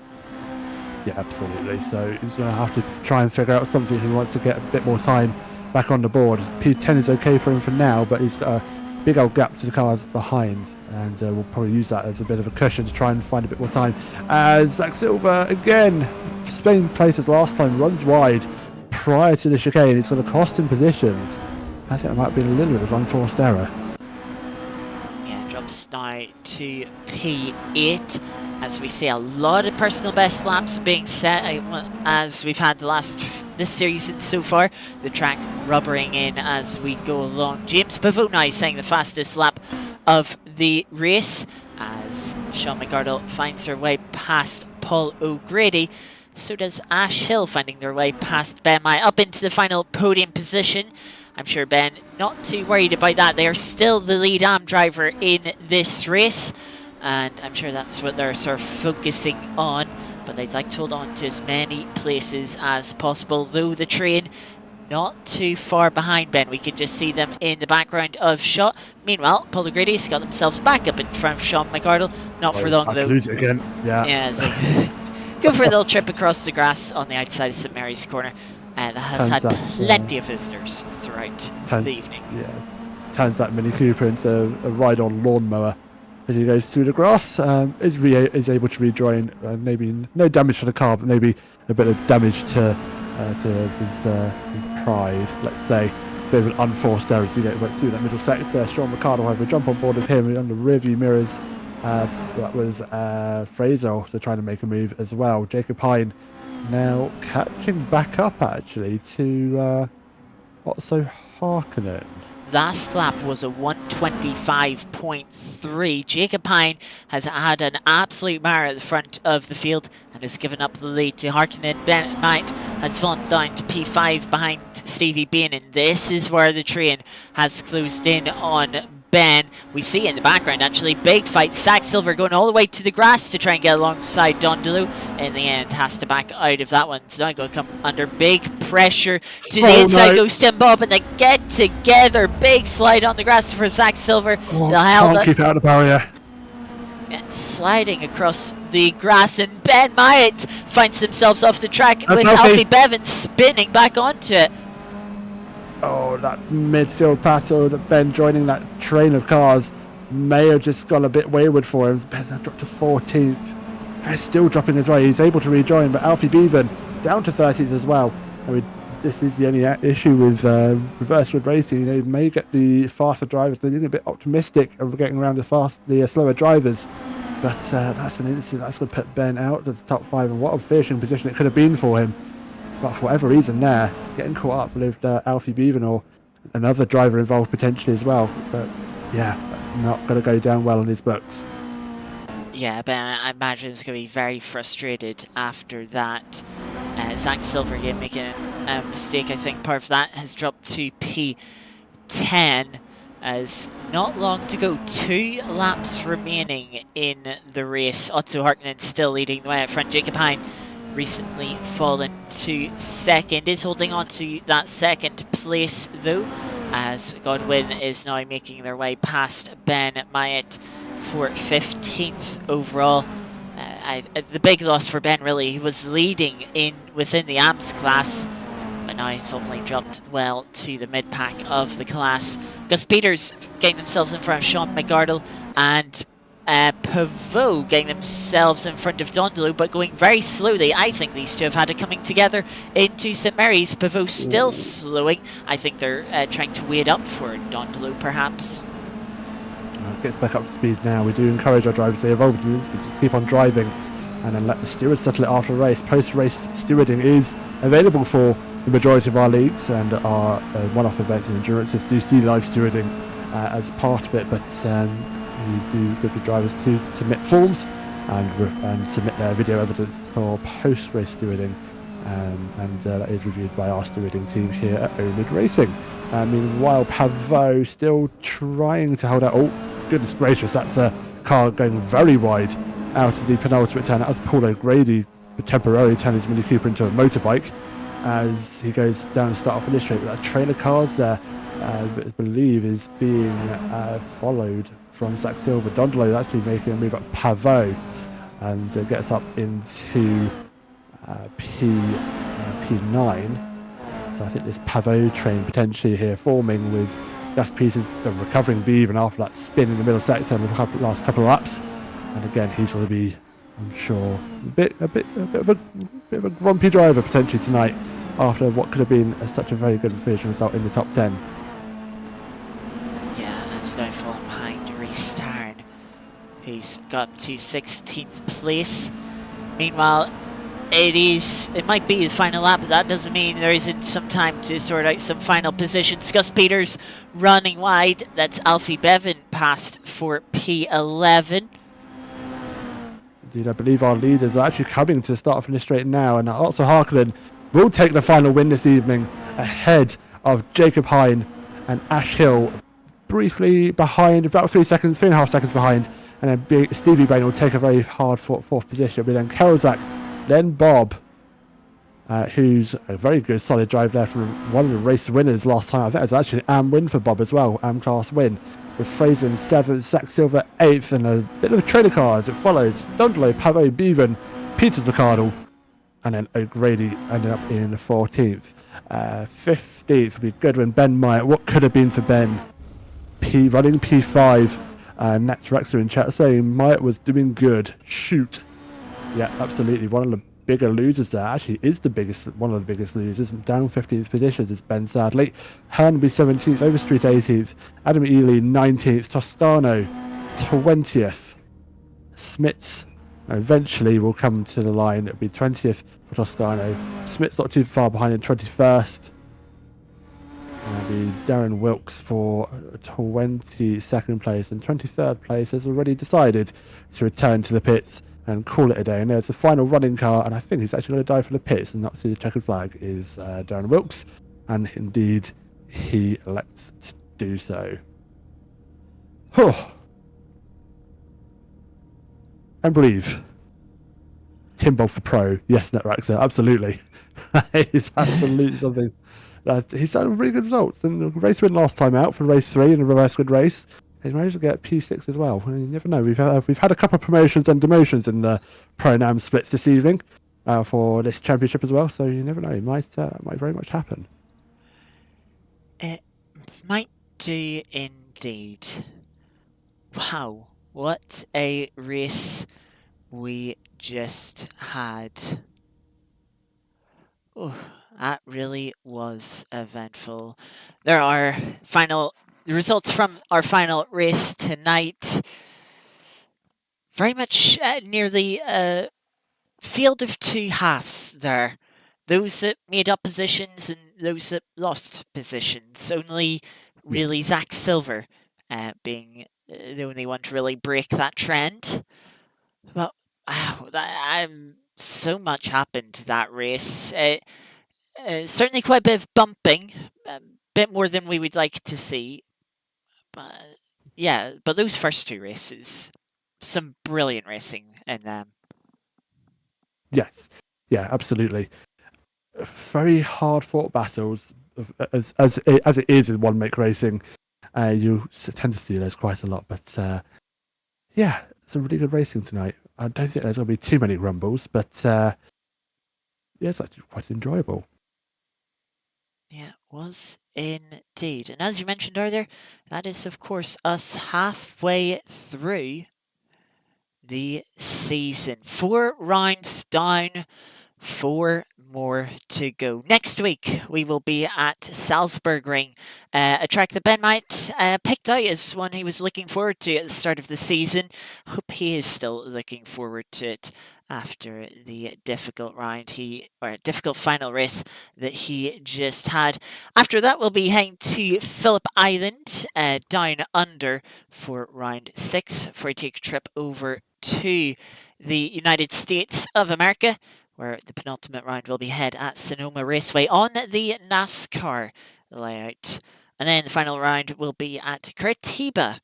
Yeah, absolutely. So he's going to have to try and figure out something. He wants to get a bit more time back on the board. P10 is okay for him for now, but he's got a big old gap to the cars behind, and we'll probably use that as a bit of a cushion to try and find a bit more time. As Zach Silver, again, same place as last time, runs wide prior to the chicane. It's going to cost him positions. I think that might have been a little bit of unforced error. Yeah, drops now to P8 as we see a lot of personal best laps being set as we've had this series so far. The track rubbering in as we go along. James Pavot now saying the fastest lap of the race as Sean McArdle finds her way past Paul O'Grady. So does Ash Hill, finding their way past Ben Mai up into the final podium position. I'm sure Ben not too worried about that. They are still the lead AM driver in this race, and I'm sure that's what they're sort of focusing on. But they'd like to hold on to as many places as possible, though the train not too far behind Ben. We can just see them in the background of shot. Meanwhile, Paul O'Grady's got themselves back up in front of Sean McArdle. Not for long, though. Lose it again. Yeah. Yeah, it's like go for a little trip across the grass on the outside of St Mary's corner. That has had plenty of visitors throughout the evening. Yeah, turns that Mini Cooper into a ride-on lawnmower as he goes through the grass. Is able to rejoin. Maybe no damage to the car, but maybe a bit of damage to his pride. Let's say a bit of an unforced error as he went through that middle sector. Sean McArdle, however, jump on board with him on the rearview mirrors. That was Fraser also trying to make a move as well. Jacob Hine Now catching back up actually to Otto Harkonnen. Last lap was a 125.3. Jacob Hine has had an absolute mare at the front of the field and has given up the lead to Harkonnen. Ben Knight has fallen down to P5 behind Stevie Bain, and this is where the train has closed in on Ben. We see in the background actually big fight. Zach Silver going all the way to the grass to try and get alongside Dondelu. In the end has to back out of that one. So now going to come under big pressure to the inside. Goes Tim Bob and they get together. Big slide on the grass for Zach Silver. Can't keep out of the barrier. Sliding across the grass, and Ben Myatt finds themselves off the track with Alfie Bevan spinning back onto it. Oh, that midfield battle, that Ben joining that train of cars may have just gone a bit wayward for him. Ben's dropped to 14th. He's still dropping his way. He's able to rejoin, but Alfie Bevan down to 30th as well. I mean, this is the only issue with reverse grid racing. You know, you may get the faster drivers. They're being a bit optimistic of getting around the slower drivers. But that's an incident that's going to put Ben out of the top 5, and what a finishing position it could have been for him. But for whatever reason there, getting caught up with Alfie Bevan or another driver involved potentially as well. But yeah, that's not going to go down well in his books. Yeah, Ben, I imagine it's going to be very frustrated after that. Zach Silver again making a mistake. I think part of that has dropped to P10 as not long to go. 2 laps remaining in the race. Otto Harkonnen still leading the way out front. Jacob Hine recently fallen to 2nd, is holding on to that 2nd place though, as Goodwood is now making their way past Ben Myatt for 15th overall. The big loss for Ben really, he was leading within the AMS class, but now he's only dropped well to the mid-pack of the class. Gus Peters getting themselves in front of Sean McGardle, and Pavot getting themselves in front of Dondelu, but going very slowly. I think these two have had it coming together into St Mary's. Pavot still slowing. I think they're trying to wait up for Dondelu, perhaps. Gets back up to speed now. We do encourage our drivers to evolve in just keep on driving and then let the stewards settle it after a race. Post-race stewarding is available for the majority of our leagues, and our one-off events and endurances do see live stewarding as part of it, but we do give the drivers to submit forms and submit their video evidence for post-race stewarding, and that is reviewed by our stewarding team here at oNiD Racing. Meanwhile, Pavot still trying to hold out. Oh, goodness gracious, that's a car going very wide out of the penultimate turn. That was Paul O'Grady temporarily turning his Mini Cooper into a motorbike as he goes down the start off this straight. But that train of cars there, I believe, is being followed from Zach Silver. Dondelu is actually making a move up Pavot and gets up into P9. So I think this Pavot train potentially here forming with Gus Peters recovering Bevan after that spin in the middle sector in the last couple of laps. And again, he's going to be, I'm sure, a bit of a grumpy driver potentially tonight after what could have been such a very good finishing result in the top 10. Yeah, that's now falling behind Reece Tarn, who's got up to 16th place. Meanwhile, it might be the final lap, but that doesn't mean there isn't some time to sort out some final positions. Gus Peters running wide. That's Alfie Bevan passed for P11. Indeed, I believe our leaders are actually coming to the start finish straight now, and Otto Harkonnen will take the final win this evening ahead of Jacob Hine and Ash Hill, briefly behind, about 3.5 seconds behind, and then Stevie Bain will take a very hard fourth position. But then Kelzak, then Bob, who's a very good solid drive there from one of the race winners last time. I think it was actually an AM win for Bob as well, AM class win, with Fraser in 7th, Zach Silver 8th, and a bit of a train of cars. It follows Dondelu, Pavot, Bevan, Peters McArdle, and then O'Grady ended up in 14th. 15th would be Goodwin, Ben Myatt. What could have been for Ben? Running P5. Nat Rexer in chat saying Myatt was doing good. Shoot. Yeah, absolutely. One of the bigger losers there. Actually, is one of the biggest losers. Down 15th positions is Ben, sadly. Hernby 17th, Overstreet 18th, Adam Ely 19th, Tostano 20th. Smits eventually will come to the line. It'll be 20th for Toscano. Smith's not too far behind in 21st. Be Darren Wilkes for 22nd place, and 23rd place has already decided to return to the pits and call it a day. And there's the final running car, and I think he's actually going to dive for the pits and not see the checkered flag is Darren Wilkes, and indeed he elects to do so. And breathe. Tim Bolt for Pro, yes, Netraxer, absolutely. It's absolutely something. He's done really good results. And the race win last time out for race 3 in a reverse grid race. He's managed to get P6 as well. And you never know. We've had a couple of promotions and demotions in the Pro-Am splits this evening for this championship as well. So you never know. It might very much happen. It might do indeed. Wow, what a race we just had. Oh, that really was eventful. There are the results from our final race tonight. Very much nearly a field of two halves there. Those that made up positions and those that lost positions. Only really Zach Silver being the only one to really break that trend. But wow, so much happened to that race. Certainly quite a bit of bumping, a bit more than we would like to see. But yeah, but those first two races, some brilliant racing in them. Yes, yeah, absolutely. Very hard fought battles, as it is in one make racing. You tend to see those quite a lot, but yeah, it's a really good racing tonight. I don't think there's going to be too many rumbles, but yeah, it's actually quite enjoyable. Yeah, it was indeed. And as you mentioned earlier, that is, of course, us halfway through the season. 4 rounds down, 4 more to go. Next week, we will be at Salzburgring, a track that Ben might picked out as one he was looking forward to at the start of the season. Hope he is still looking forward to it after the difficult difficult final race that he just had. After that, we'll be heading to Phillip Island, down under for round 6, for a take trip over to the United States of America, where the penultimate round will be held at Sonoma Raceway on the NASCAR layout. And then the final round will be at Curitiba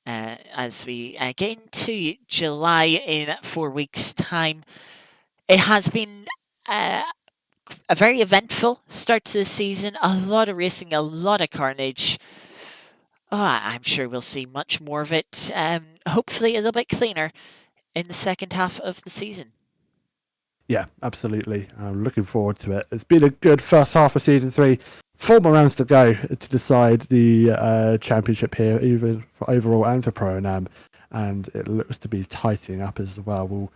as we get into July in 4 weeks' time. It has been a very eventful start to the season. A lot of racing, a lot of carnage. Oh, I'm sure we'll see much more of it. Hopefully a little bit cleaner in the second half of the season. Yeah, absolutely. I'm looking forward to it. It's been a good first half of season 3. 4 more rounds to go to decide the championship here, even for overall and for Pro-Am, and it looks to be tightening up as well. We'll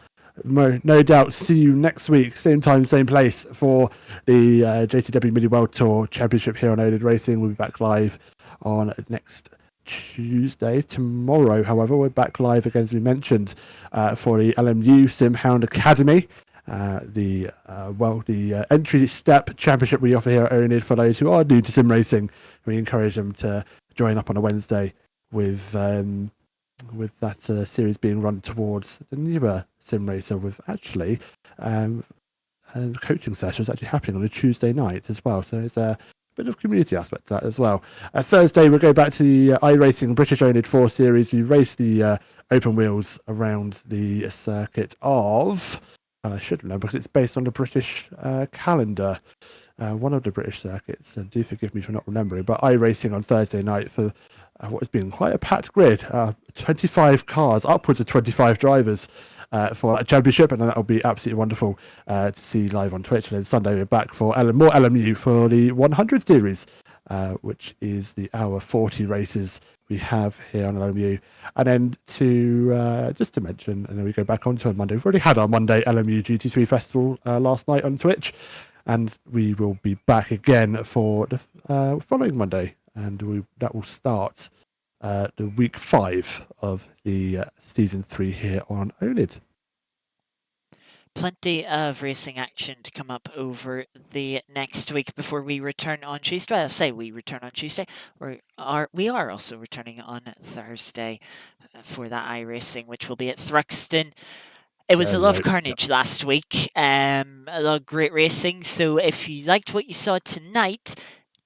no doubt see you next week, same time, same place, for the JCW Mini World Tour Championship here on oNiD Racing. We'll be back live on next Tuesday. Tomorrow, however, we're back live again, as we mentioned, for the LMU Simhound Academy. The entry step championship we offer here at oNiD for those who are new to sim racing. We encourage them to join up on a Wednesday with that series being run towards the newer sim racer, with actually coaching sessions actually happening on a Tuesday night as well. So it's a bit of community aspect to that as well. Thursday we'll go back to the iRacing British oNiD 4 series. We race the open wheels around the circuit of, and I should remember because it's based on the British calendar, one of the British circuits, and do forgive me for not remembering, but iRacing on Thursday night for what has been quite a packed grid, 25 cars, upwards of 25 drivers for that championship, and that'll be absolutely wonderful to see live on Twitch. And then Sunday we're back for more LMU for the 100 series, which is the hour 40 races we have here on LMU. And then to just to mention, and then we go back on to Monday. We've already had our Monday LMU GT3 Festival last night on Twitch, and we will be back again for the following Monday, and that will start the week 5 of the season 3 here on oNiD. Plenty of racing action to come up over the next week before we return on Tuesday. I'll say we return on Tuesday. We are also returning on Thursday for that iRacing, which will be at Thruxton. It was a lot of Hello. carnage last week, a lot of great racing. So if you liked what you saw tonight,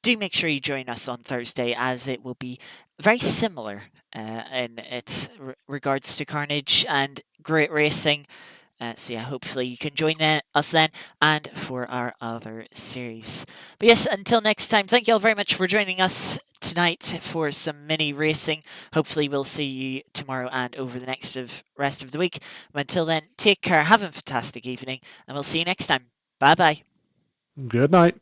do make sure you join us on Thursday, as it will be very similar in its regards to carnage and great racing. So yeah, hopefully you can join us then and for our other series. But yes, until next time, thank you all very much for joining us tonight for some mini racing. Hopefully we'll see you tomorrow and over the rest of the week. But until then, take care, have a fantastic evening, and we'll see you next time. Bye bye. Good night.